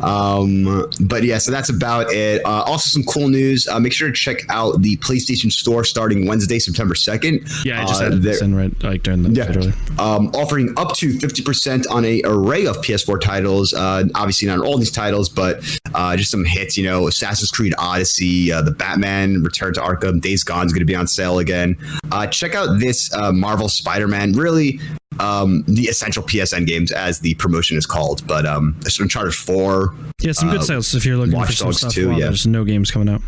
But yeah, so that's about it. Also some cool news. Make sure to check out the PlayStation Store starting Wednesday, September 2nd. Yeah, I just had this in right like during the offering up to 50% on an array of PS4 titles. Obviously not all these titles, but just some hits, Assassin's Creed Odyssey, the Batman Return to Arkham, Days Gone is going to be on sale again. Check out this Marvel Spider-Man, really the essential PSN games as the promotion is called, but Uncharted 4. Yeah, some good sales if you're looking for some stuff too. There's no games coming out.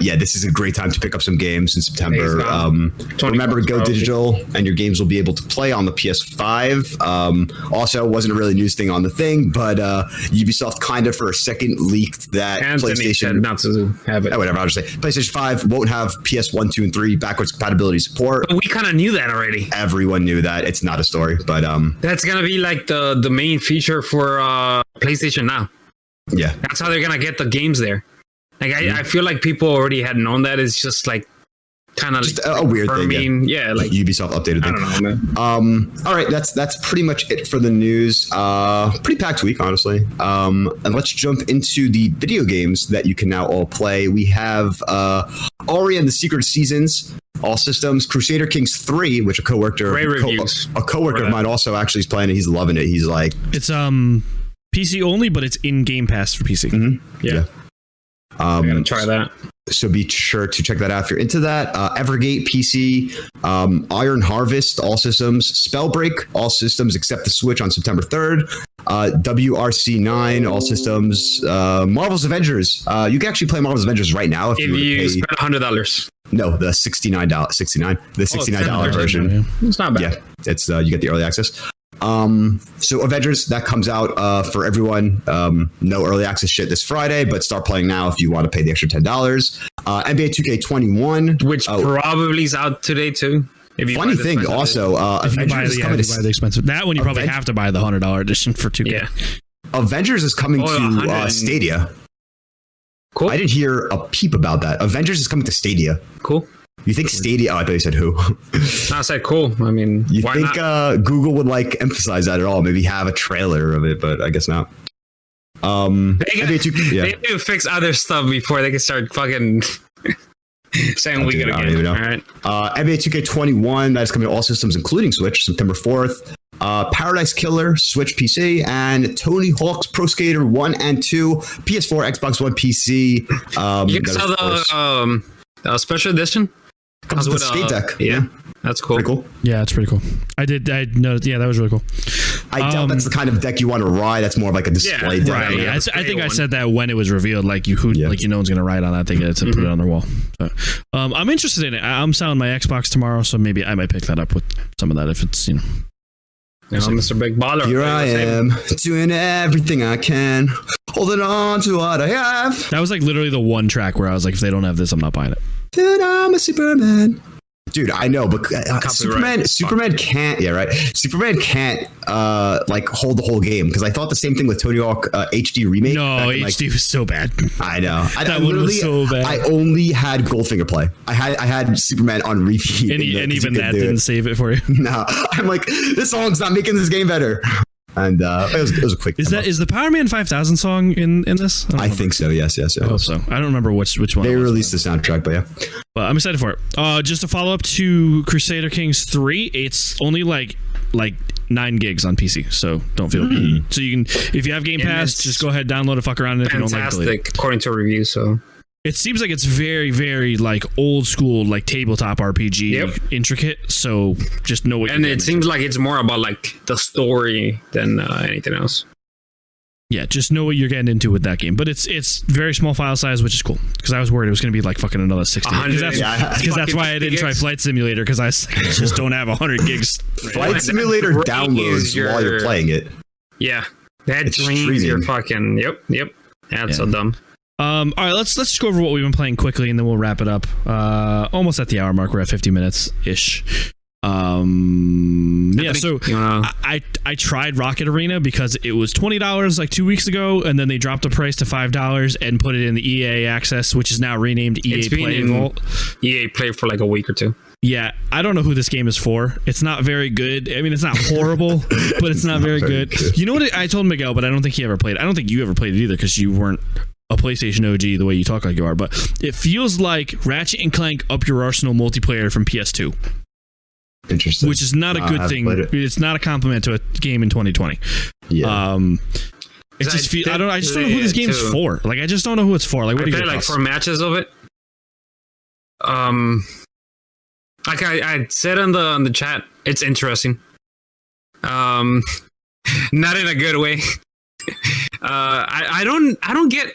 Yeah, this is a great time to pick up some games in September. Remember, go digital, and your games will be able to play on the PS5. Also, wasn't a really news thing on the thing, but Ubisoft kind of for a second leaked that PlayStation not to have it. Whatever, I'll just say PlayStation 5 won't have PS1, 2, and 3 backwards compatibility support. But we kind of knew that already. Everyone knew that. It's not a story, but that's gonna be like the main feature for PlayStation now. Yeah, that's how they're gonna get the games there. Like I feel like people already had known that. It's just like kind of just a weird thing. Yeah, like Ubisoft updated thing. I don't know, man. All right, that's pretty much it for the news. Pretty packed week, honestly. And let's jump into the video games that you can now all play. We have Ori and the Secret Seasons, all systems. Crusader Kings 3, which a coworker of mine also actually is playing it. He's loving it. He's like, it's PC only, but it's in Game Pass for PC. Mm-hmm. Yeah. I'm gonna try that. So be sure to check that out if you're into that. Evergate PC, Iron Harvest, all systems. Spellbreak, all systems except the Switch on September 3rd. WRC 9, all systems. Marvel's Avengers. You can actually play Marvel's Avengers right now if you spend $100. No, the $69 version. It's not bad. Yeah, it's you get the early access. So Avengers, that comes out for everyone. No early access shit this Friday, but start playing now if you want to pay the extra $10. NBA 2K21, which probably is out today too. Funny thing, also, Avengers is coming to the expensive. That one you probably have to buy the $100 edition for 2K. Yeah. Avengers is coming to Stadia. Cool. I didn't hear a peep about that. Avengers is coming to Stadia. Cool. You think Stadia? Oh, I thought you said who. No, I said cool. I mean, you think Google would emphasize that at all? Maybe have a trailer of it, but I guess not. They need to fix other stuff before they can start fucking saying we gotta get it. All right. NBA 2K21, that is coming to all systems, including Switch, September 4th. Paradise Killer, Switch PC, and Tony Hawk's Pro Skater 1 and 2, PS4, Xbox One, PC. You can sell the special edition. Comes with a skate deck. Yeah, that's cool. Pretty cool. Yeah, it's pretty cool. I noticed. Yeah, that was really cool. I doubt that's the kind of deck you want to ride. That's more of like a display deck. Right. Yeah, I think I said that when it was revealed. Like no one's gonna ride on that thing to put it on their wall. So, I'm interested in it. I'm selling my Xbox tomorrow, so maybe I might pick that up with some of that if it's You know, Mr. Big Baller. Here I am, doing everything I can, holding on to what I have. That was like literally the one track where I was like, if they don't have this, I'm not buying it. Dude, I'm a Superman. Dude, I know, but Superman can't. Yeah, right. Superman can't like hold the whole game, because I thought the same thing with Tony Hawk HD remake. No, HD was so bad. I know. That one was so bad. I only had Goldfinger play. I had Superman on repeat, and even that didn't save it for you. No, I'm like, this song's not making this game better. And it was a quick. Is the Power Man 5000 song in this? I think so. Yes. I hope so. I don't remember which one. They released the soundtrack, but yeah. Well, I'm excited for it. Just to follow up to Crusader Kings 3, it's only like 9 gigs on PC, so don't feel so you can, if you have Game Pass, just go ahead, download it, fuck around, and if you don't like it, delete it. According to reviews. So it seems like it's very, very like old school, like tabletop RPG, intricate. So just know what. And it seems like it's more about like the story than anything else. Yeah, just know what you're getting into with that game. But it's very small file size, which is cool, because I was worried it was going to be like fucking another 60. Because that's why I didn't try Flight Simulator, because I just don't have 100 gigs. Flight Simulator downloads while you're playing it. Yeah, that drains your fucking. Yep. That's so dumb. All right, let's just go over what we've been playing quickly, and then we'll wrap it up. Almost at the hour mark. We're at 50 minutes ish. So I tried Rocket Arena because it was $20 like 2 weeks ago, and then they dropped the price to $5 and put it in the EA Access, which is now renamed EA Play Vault. EA Play for like a week or two. Yeah, I don't know who this game is for. It's not very good. I mean, it's not horrible, but it's not very good. You know what? I told Miguel, but I don't think he ever played it. I don't think you ever played it either, because you weren't a PlayStation OG the way you talk like you are. But it feels like Ratchet and Clank Up Your Arsenal multiplayer from PS2. Interesting. Which is not a good thing. It's not a compliment to a game in 2020. Yeah. It just I just don't know who this game is for. Like, I just don't know who it's for. Like, what do you think? Like, for matches of it. Like I said on the chat, it's interesting. Not in a good way. I don't get.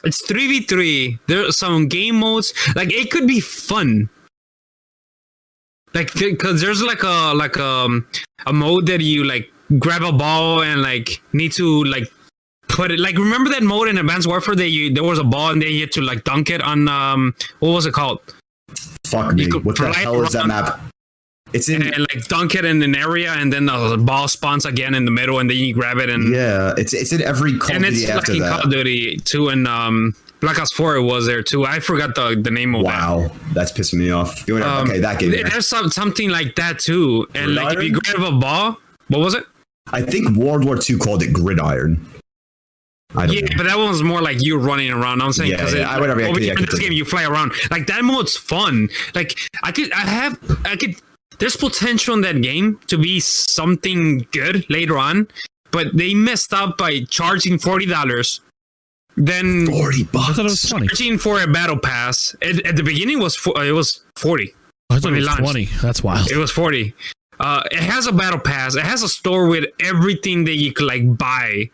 It's 3v3. There are some game modes. Like, it could be fun. Like, because there's like a mode that you like grab a ball and like need to like put it, like, remember that mode in Advanced Warfare that there was a ball and then you had to like dunk it on what was it called? Fuck me. What the hell is that map? It's in and like dunk it in an area, and then the ball spawns again in the middle, and then you grab it. And yeah, it's in every Call of Duty after that. And it's like Call of Duty 2 and Black Ops 4 was there too. I forgot the name of that. Wow, that's pissing me off. Okay, that game. There's something like that too. And like, if you grab a ball, what was it? I think World War II called it Gridiron. But that one was more like you running around. I'm saying, because in this game you fly around. Like, that mode's fun. Like, I could. There's potential in that game to be something good later on, but they messed up by charging $40. Then $40. I thought it was 20. Charging for a battle pass. At the beginning it was 40. I thought it was 20. That's wild. It was 40. It has a battle pass. It has a store with everything that you could like buy.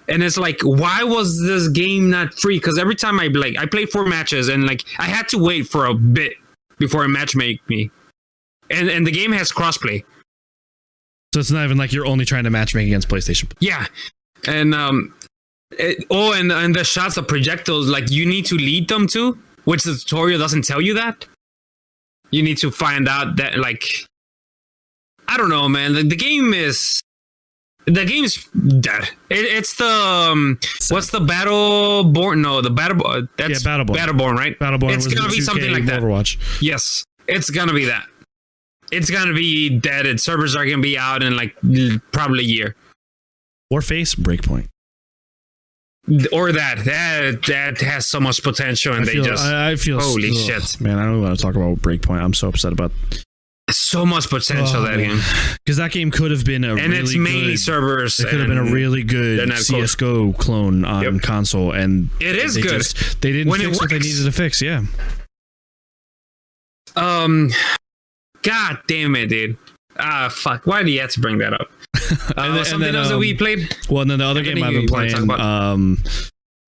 And it's like, why was this game not free? Because every time I played 4 matches, and like I had to wait for a bit before a match make me. And the game has crossplay. So it's not even like you're only trying to matchmake against PlayStation. Yeah. And and the shots, the projectiles, like, you need to lead them to, which the tutorial doesn't tell you that. You need to find out that, like, I don't know, man. The game's dead. It's the what's the Battleborn? No, the Battleborn. That's Battleborn. Battleborn, right? Battleborn. It's gonna be something like that. Overwatch. Yes, it's gonna be that. It's gonna be dead, and servers are gonna be out in like probably a year. Warface, Breakpoint. Or that has so much potential, and I feel holy shit, man! I don't want to talk about Breakpoint. I'm so upset about so much potential that game, because that game could have been it's mainly servers. It could have been a really good CS:GO clone on console, and it is good. They didn't fix what they needed to fix. Yeah. God damn it, dude. Fuck. Why do you have to bring that up? Something else that we played? Well, and then the other game I've been playing,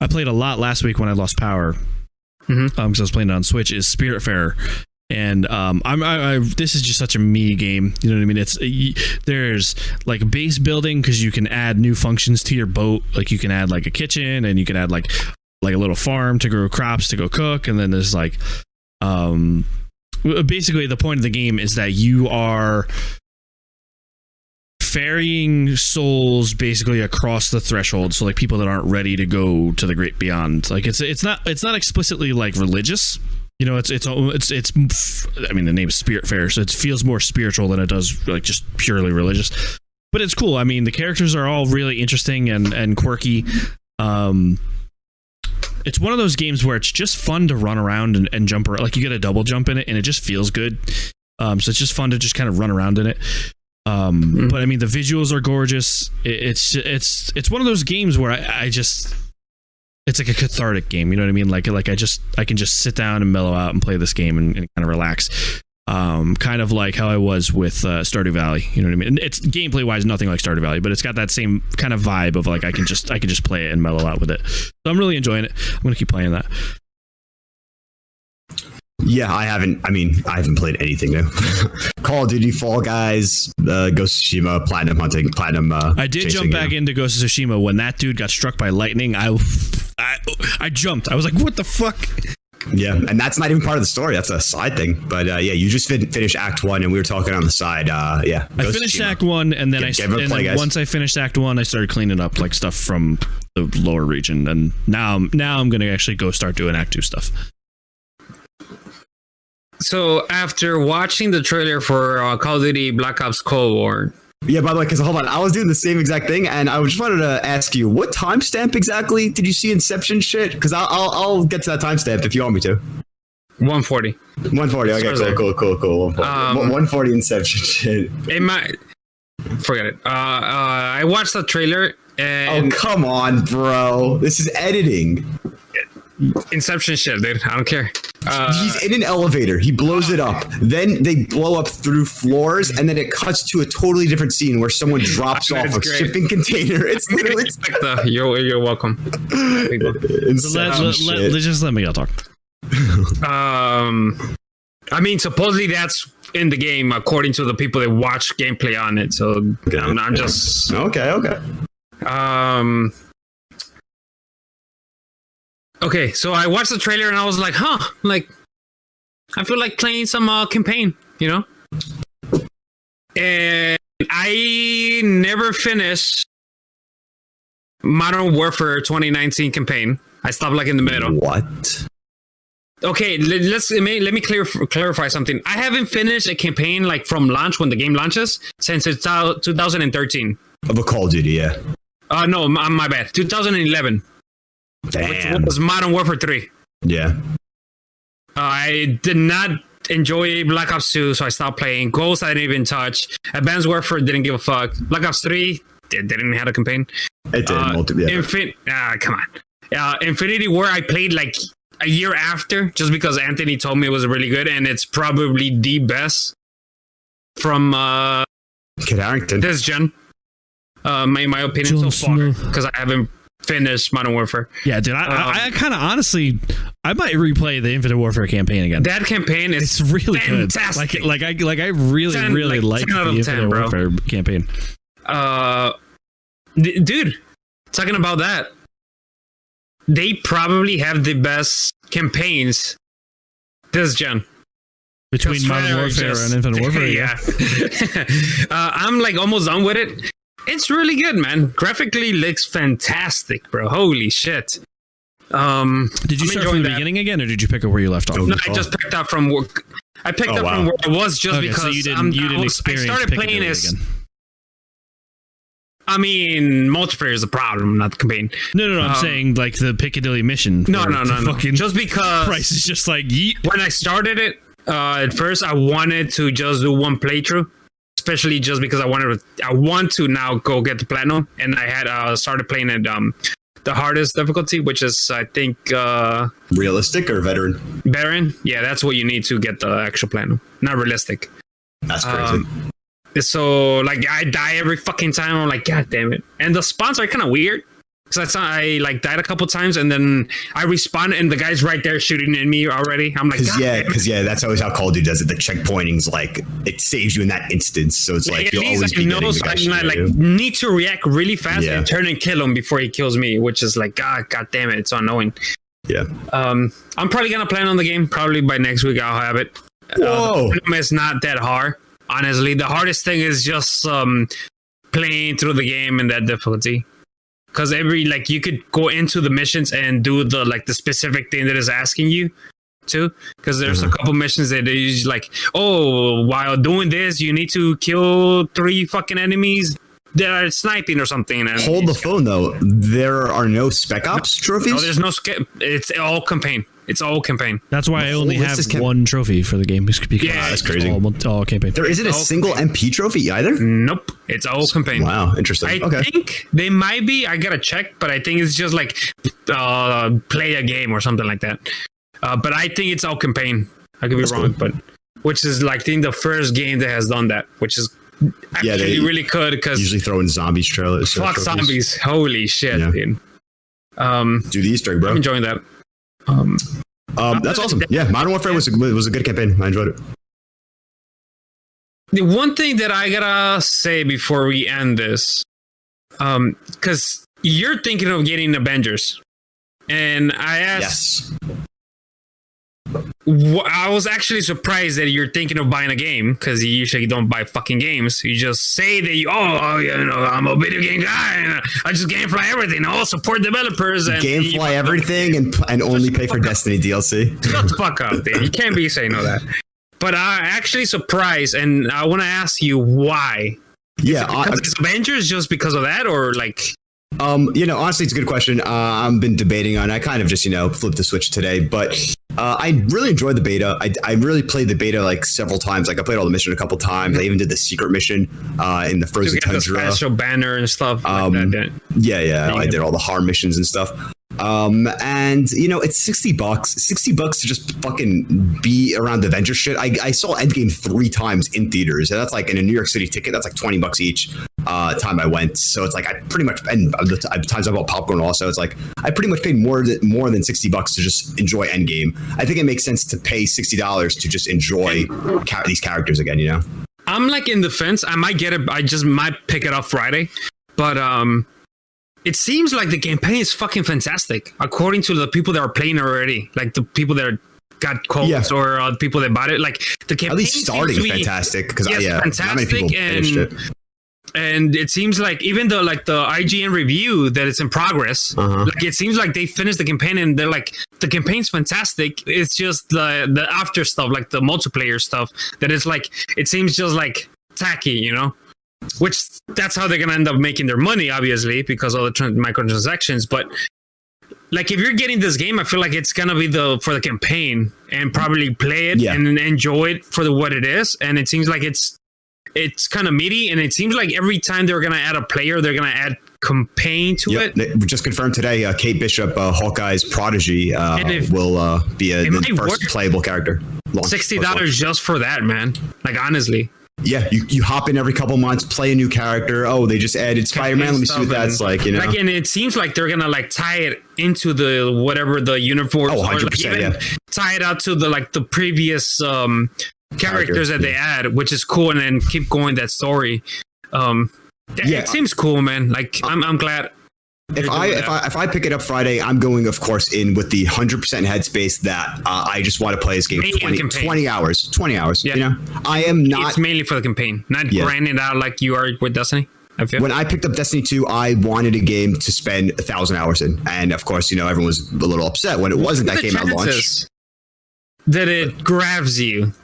I played a lot last week when I lost power, because I was playing it on Switch, is Spiritfarer. And this is just such a me game. You know what I mean? There's like base building because you can add new functions to your boat. Like you can add like a kitchen, and you can add like a little farm to grow crops to go cook. And then there's like basically the point of the game is that you are ferrying souls basically across the threshold. So like people that aren't ready to go to the great beyond. Like it's not explicitly like religious. You know, it's I mean, the name is Spiritfarer, so it feels more spiritual than it does like just purely religious. But it's cool. I mean, the characters are all really interesting and quirky. It's one of those games where it's just fun to run around and jump around. Like you get a double jump in it, and it just feels good. So it's just fun to just kind of run around in it. But I mean, the visuals are gorgeous. It's one of those games where I just. It's like a cathartic game, you know what I mean? Like I can just sit down and mellow out and play this game and kind of relax. Kind of like how I was with Stardew Valley, you know what I mean? It's gameplay wise nothing like Stardew Valley, but it's got that same kind of vibe of like I can just play it and mellow out with it. So I'm really enjoying it. I'm gonna keep playing that. Yeah, I haven't played anything new. Call of Duty, Fall Guys, Ghost of Tsushima, Platinum Hunting, I did jump back into Ghost of Tsushima when that dude got struck by lightning. I jumped. I was like, what the fuck? Yeah, and that's not even part of the story. That's a side thing. But yeah, you just finished Act 1, and we were talking on the side. Yeah, I finished Act 1, and then once I finished Act 1, I started cleaning up like stuff from the lower region, and now I'm gonna actually go start doing Act 2 stuff. So after watching the trailer for Call of Duty Black Ops Cold War. Yeah, by the way, because hold on, I was doing the same exact thing, and I just wanted to ask you, what timestamp exactly did you see Inception shit? Because I'll get to that timestamp if you want me to. 140. 140. Okay, cool. 140 Inception shit. It might. Forget it. I watched the trailer. And oh come on, bro! This is editing. Inception shit, dude. I don't care. He's in an elevator. He blows it up. Then they blow up through floors, and then it cuts to a totally different scene where someone drops off a shipping container. It's literally. You're welcome. Let's let Miguel talk. I mean, supposedly that's in the game, according to the people that watch gameplay on it. So okay. I'm just okay. Okay, so I watched the trailer and I was like, like, I feel like playing some campaign, you know? And I never finished Modern Warfare 2019 campaign. I stopped like in the middle. What? Okay, let me clarify something. I haven't finished a campaign like from launch when the game launches since it's 2013. Of a Call of Duty, yeah. No, my bad. 2011. Damn. Which was Modern Warfare 3. Yeah. I did not enjoy Black Ops 2, so I stopped playing. Ghost I didn't even touch. Advanced Warfare didn't give a fuck. Black Ops 3 didn't have a campaign. It did. Come on. Infinity War I played like a year after, just because Anthony told me it was really good, and it's probably the best from Kid Harington. This gen. My opinion so far, because I haven't finished Modern Warfare. Yeah, dude, I kind of honestly, I might replay the Infinite Warfare campaign again. That campaign is really fantastic. Good. Like I really like the Infinite Warfare campaign. Dude, talking about that, they probably have the best campaigns this gen. Between Modern Warfare and Infinite Warfare, yeah. I'm like almost done with it. It's really good, man. Graphically looks fantastic, bro. Holy shit. Did you start from the beginning again, or did you pick up where you left off? No, I just picked up from work. I picked up from where I was just because so you didn't experience. I started playing as. I mean, multiplayer is a problem, not the campaign. No. I'm saying like the Piccadilly mission. No. Just because price is just like yeet. When I started it, at first I wanted to just do one playthrough. Especially just because I want to now go get the platinum, and I had started playing at the hardest difficulty, which is I think realistic or veteran. Veteran, yeah, that's what you need to get the actual platinum. Not realistic. That's crazy. So like I die every fucking time. I'm like, God damn it! And the spawns are kind of weird. Because I like died a couple times, and then I respawn, and the guy's right there shooting at me already. I'm like, because that's always how Call of Duty does it. The checkpointing's like it saves you in that instance, so it's like you'll always be getting the guy shooting at you. Need to react really fast and turn and kill him before he kills me, which is like, God damn it, it's so annoying. Yeah. I'm probably gonna plan on the game. Probably by next week I'll have it. Whoa. It's not that hard, honestly. The hardest thing is just playing through the game in that difficulty. Because you could go into the missions and do the specific thing that is asking you to. Because there's a couple missions that they usually like, oh, while doing this, you need to kill 3 fucking enemies that are sniping or something. And hold the phone though. There are no Spec Ops trophies. No, there's no it's all campaign. It's all campaign. That's why I only have one trophy for the game. Because that's crazy. All campaign. There isn't a single MP trophy either? Nope. It's all campaign. Wow, interesting. I think they might be. I gotta check, but I think it's just like play a game or something like that. But I think it's all campaign. I could be wrong, but which is like I think the first game that has done that, which is actually they really could because usually throw in zombies trailers. Fuck zombies. Holy shit, dude. Do the Easter egg, bro. I'm enjoying that. That's awesome. Yeah, Modern Warfare was a good campaign. I enjoyed it. The one thing that I gotta say before we end this, because you're thinking of getting Avengers, and I asked, I was actually surprised that you're thinking of buying a game because you usually don't buy fucking games. You just say that I'm a video game guy and I just gamefly everything. I'll support developers and gamefly everything and only pay for Destiny DLC. Shut the fuck up, dude. You can't be saying that. But I'm actually surprised, and I want to ask you why. Yeah, is Avengers just because of that, or like? Honestly, it's a good question. I've been debating on. I kind of just flipped the switch today, but I really enjoyed the beta. I really played the beta like several times. Like I played all the mission a couple times. I even did the secret mission in the Frozen Tundra. The special banner and stuff. Like that. Yeah. I did all the harm missions and stuff. And it's $60. $60 to just fucking be around the Avengers shit. I saw Endgame 3 times in theaters, and that's like in a New York City ticket. That's like $20 each time I went. So it's like I pretty much, and the times I bought popcorn also, it's like I pretty much paid more than $60 to just enjoy Endgame. I think it makes sense to pay $60 to just enjoy these characters again. I'm like in the fence. I might get it. I just might pick it up Friday, but it seems like the campaign is fucking fantastic, according to the people that are playing already. Like the people that got codes or the people that bought it. Like the campaign, at least starting fantastic because fantastic, not many people finished it. And it seems like even though like the IGN review that it's in progress, like it seems like they finished the campaign and they're like the campaign's fantastic. It's just the after stuff, like the multiplayer stuff, that is like it seems just like tacky, Which that's how they're gonna end up making their money, obviously, because of the microtransactions. But like, if you're getting this game, I feel like it's gonna be for the campaign and probably play it and enjoy it for what it is. And it seems like it's kind of meaty, and it seems like every time they're gonna add a player, they're gonna add campaign to it. We just confirmed today, Kate Bishop, Hawkeye's prodigy, will be the first playable character. $60 just for that, man. Like honestly. Yeah, you hop in every couple months, play a new character. Oh, they just added Spider-Man. Let me see what that's like, Like, and it seems like they're gonna like tie it into the whatever the universe. Oh, 100%. Tie it out to the previous characters that they add, which is cool, and then keep going that story. It seems cool, man. Like I'm glad. If I pick it up Friday, I'm going, of course, in with the 100% headspace that I just want to play this game 20 hours. 20 hours. Yeah. I am not. It's mainly for the campaign, not grinding out like you are with Destiny. I feel. When I picked up Destiny 2, I wanted a game to spend 1,000 hours in, and of course, everyone was a little upset when it wasn't that game at launch. That it grabs you.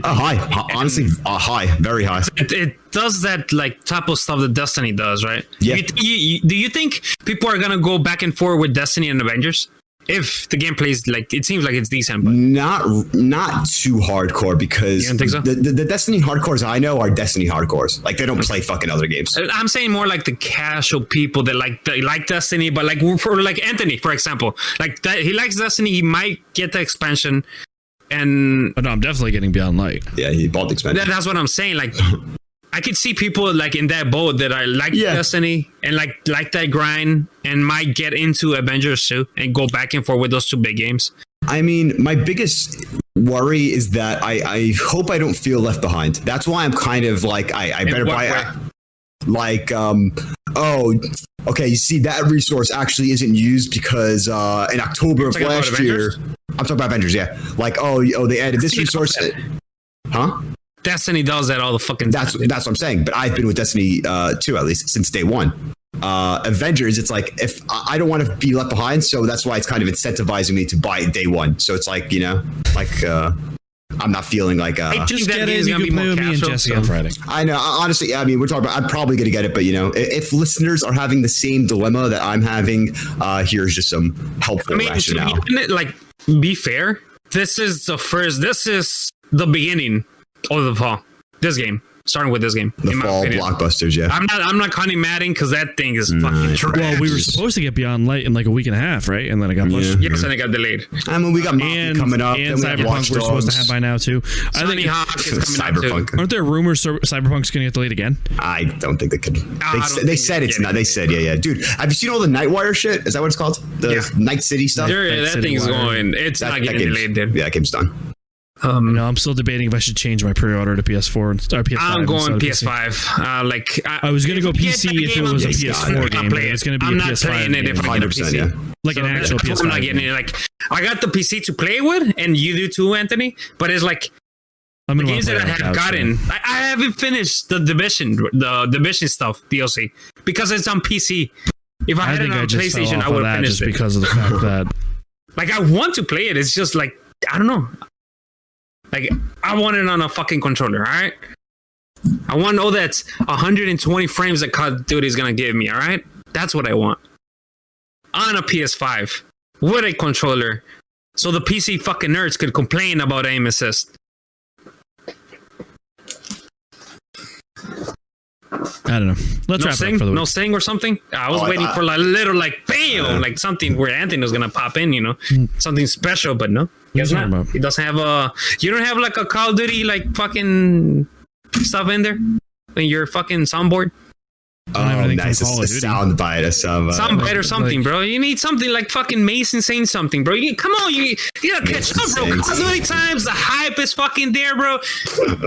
High. Honestly, high. Very high. It does that like type of stuff that Destiny does, right? Yeah. Do you think people are gonna go back and forth with Destiny and Avengers if the gameplay is like, it seems like it's decent, but not too hardcore, because you don't think so? The Destiny hardcores I know are Destiny hardcores. Like they don't play fucking other games. I'm saying more like the casual people that like Destiny, but like for like Anthony, for example, like that he likes Destiny, he might get the expansion. But no, I'm definitely getting Beyond Light. Yeah, he bought the expansion. That's what I'm saying. Like, I could see people like in that boat that I like Destiny and like that grind and might get into Avengers too and go back and forth with those two big games. I mean, my biggest worry is that I hope I don't feel left behind. That's why I'm kind of like, I better buy it. Like, okay, you see, that resource actually isn't used because in October of last year, I'm talking about Avengers, yeah. Like, they added this resource. Huh? Destiny does that all the fucking time. That's what I'm saying. But I've been with Destiny 2 at least since day one. Avengers, it's like if I don't want to be left behind, so that's why it's kind of incentivizing me to buy it day one. So it's like, I'm not feeling like just get it. You can play with me and Jesse on Friday. I know. Honestly, I mean, we're talking about. I'm probably going to get it, but if listeners are having the same dilemma that I'm having, here's just some helpful rationale. Be fair. This is the beginning of the fall. This game. Starting with this game. The fall blockbusters, yeah. I'm not counting Madden because that thing is fucking trash. Well, we were supposed to get Beyond Light in like a week and a half, right? And then it got pushed. Yes, and it got delayed. I mean, we got Mafia coming up. And Cyberpunk we're supposed to have by now, too. Sony Hawk is coming Cyberpunk. out too. Aren't there rumors Cyberpunk's going to get delayed again? I don't think they could. They said it's not. They said, yeah. Dude, have you seen all the Nightwire shit? Is that what it's called? The Night City stuff? That thing's going. It's not getting delayed, dude. Yeah, that game's done. I'm still debating if I should change my pre-order to PS4 or PS5. I'm going PS5. I was going to go PC if it was a PS4 game. It's going to be a PS5 game. I'm not playing it if I get a PC. Like an actual PS5 I'm not getting it. Like, I got the PC to play with, and you do too, Anthony. But it's like the games that I have gotten. I haven't finished the Division stuff DLC because it's on PC. If I had it on PlayStation, I would have finished it because of the fact that like I want to play it. It's just like I don't know. Like, I want it on a fucking controller, all right? I want to know that's 120 frames that Call of Duty is going to give me, all right? That's what I want. On a PS5 with a controller so the PC fucking nerds could complain about aim assist. I don't know. Let's wrap up for the week. No sing or something? I was waiting for like little like bam, like something where Anthony was going to pop in, something special, but no. He doesn't have you don't have like a Call of Duty like fucking stuff in there in your fucking soundboard. Oh, nice. A sound bite or something. Sound bite or something, bro. You need something like fucking Mason saying something, bro. Come on, you gotta catch up, bro. Call of Duty times, the hype is fucking there, bro.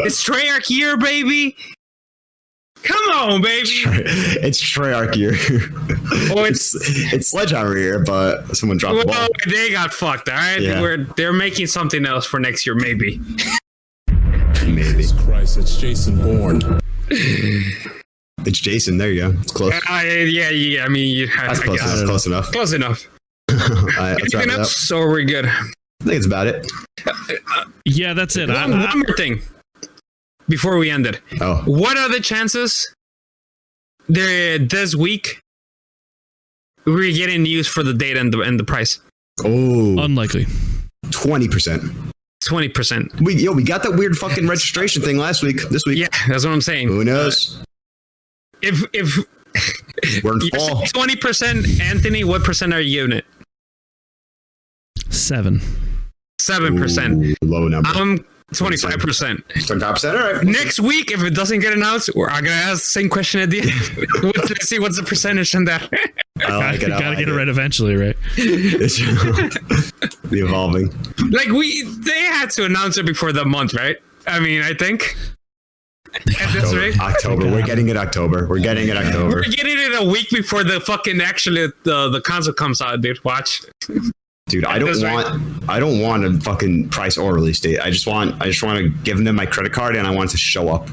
It's Treyarch year, baby. Come on, baby. It's Treyarch year. Oh, it's Sledgehammer year, but someone dropped the ball. They got fucked, all right? Yeah. They're making something else for next year, maybe. Maybe. Christ, it's Jason Bourne. It's Jason. There you go. It's close. Yeah. I mean, that's close. That's close enough. Close enough. All right, let's wrap it up. So we're good. I think it's about it. Yeah, that's it. One more thing. Before we end it, what are the chances this week we're getting news for the date and the price? Oh, unlikely. 20%. 20%. We got that weird fucking registration thing last week. This week, yeah, that's what I'm saying. Who knows? If we're in fall, 20%, Anthony, what percent are you giving it? 7%. Low number. 25%. 25%. All right. Next week, if it doesn't get announced, we're gonna ask the same question at the end. Let's see what's the percentage on that. Gotta get it right eventually, right? Be evolving. Like they had to announce it before the month, right? I mean, I think. At this rate. October. We're getting it October. We're getting it a week before the fucking the console comes out, dude. Watch. Dude, I don't want a fucking price or release date. I just want to give them my credit card and I want it to show up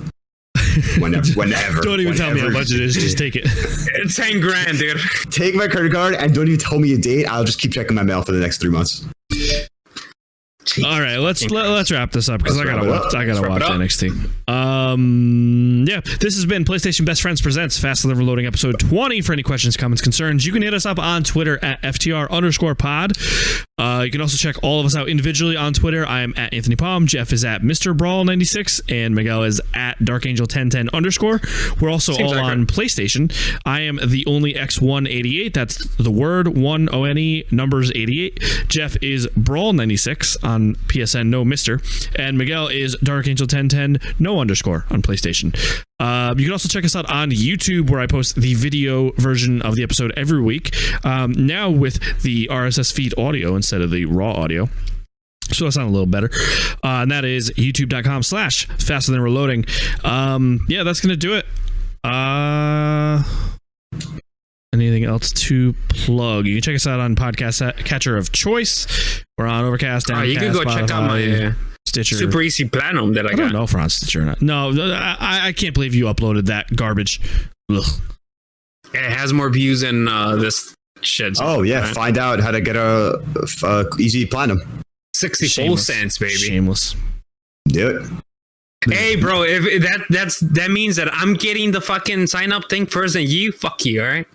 whenever. Don't even tell me how much it is. Just take it. It's $10,000, dude. Take my credit card and don't even tell me a date. I'll just keep checking my mail for the next 3 months. All right, let's wrap this up because I gotta watch NXT. Yeah, this has been PlayStation Best Friends Presents Faster Than Reloading episode 20. For any questions, comments, concerns, you can hit us up on Twitter at @FTR_pod. You can also check all of us out individually on Twitter. I am at Anthony Palm. Jeff is at Mr. Brawl96, and Miguel is at DarkAngel1010_. We're also all on PlayStation. I am the only X188. That's the word 1ONE numbers 88. Jeff is Brawl96 on PSN, no Mister, and Miguel is DarkAngel1010 no _ on PlayStation. You can also check us out on YouTube, where I post the video version of the episode every week. Now with the RSS feed audio instead of the raw audio. So that sounds a little better. And that is youtube.com/faster than reloading. Yeah, that's going to do it. Anything else to plug? You can check us out on podcast catcher of choice. We're on Overcast. You can go check out my Stitcher. Super Easy Platinum that I got. don't know if we're on Stitcher or not. No, I can't believe you uploaded that garbage. Ugh. It has more views than this shit. Oh yeah, find out how to get a easy platinum. 64 cents, baby. Shameless. Do it. Hey, bro, if that means that I'm getting the fucking sign up thing first than you. Fuck you, all right?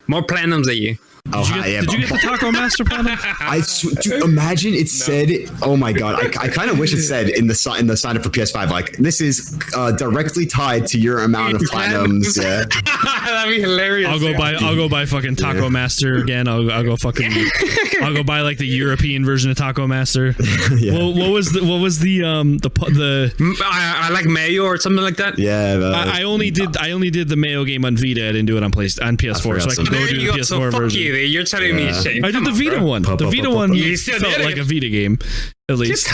More platinums than you. Did you get the Taco Master platinum? Dude, imagine it said. Oh my god! I kind of wish it said in the sign up for PS5, like this is directly tied to your amount of platinums. Yeah. That'd be hilarious. I'll go buy fucking Taco Master again. I'll go buy like the European version of Taco Master. Yeah. Well, what was the I like mayo or something like that. Yeah. I only did the Mayo game on Vita. I didn't do it on PS4, so I can go do the PS4 version. You're telling me shit. I did the Vita one. The Vita one felt like a Vita game, at least.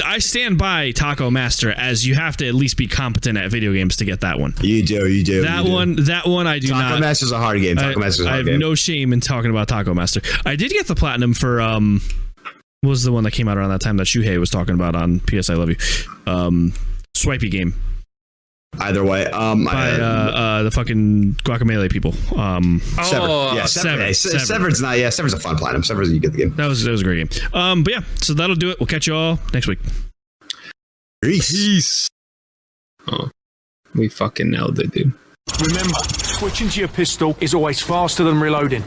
I stand by Taco Master, as you have to at least be competent at video games to get that one. You do. That one I do not. Taco Master's a hard game. I have no shame in talking about Taco Master. I did get the platinum for what was the one that came out around that time that Shuhei was talking about on PS I Love You. Swipey game. Either way, by the fucking Guacamelee people. Severed's not. Yeah, Severed's a fun platinum. Severed's you get the game. That was a great game. But yeah, so that'll do it. We'll catch you all next week. Peace. Oh, we fucking nailed it, dude. Remember, switching to your pistol is always faster than reloading.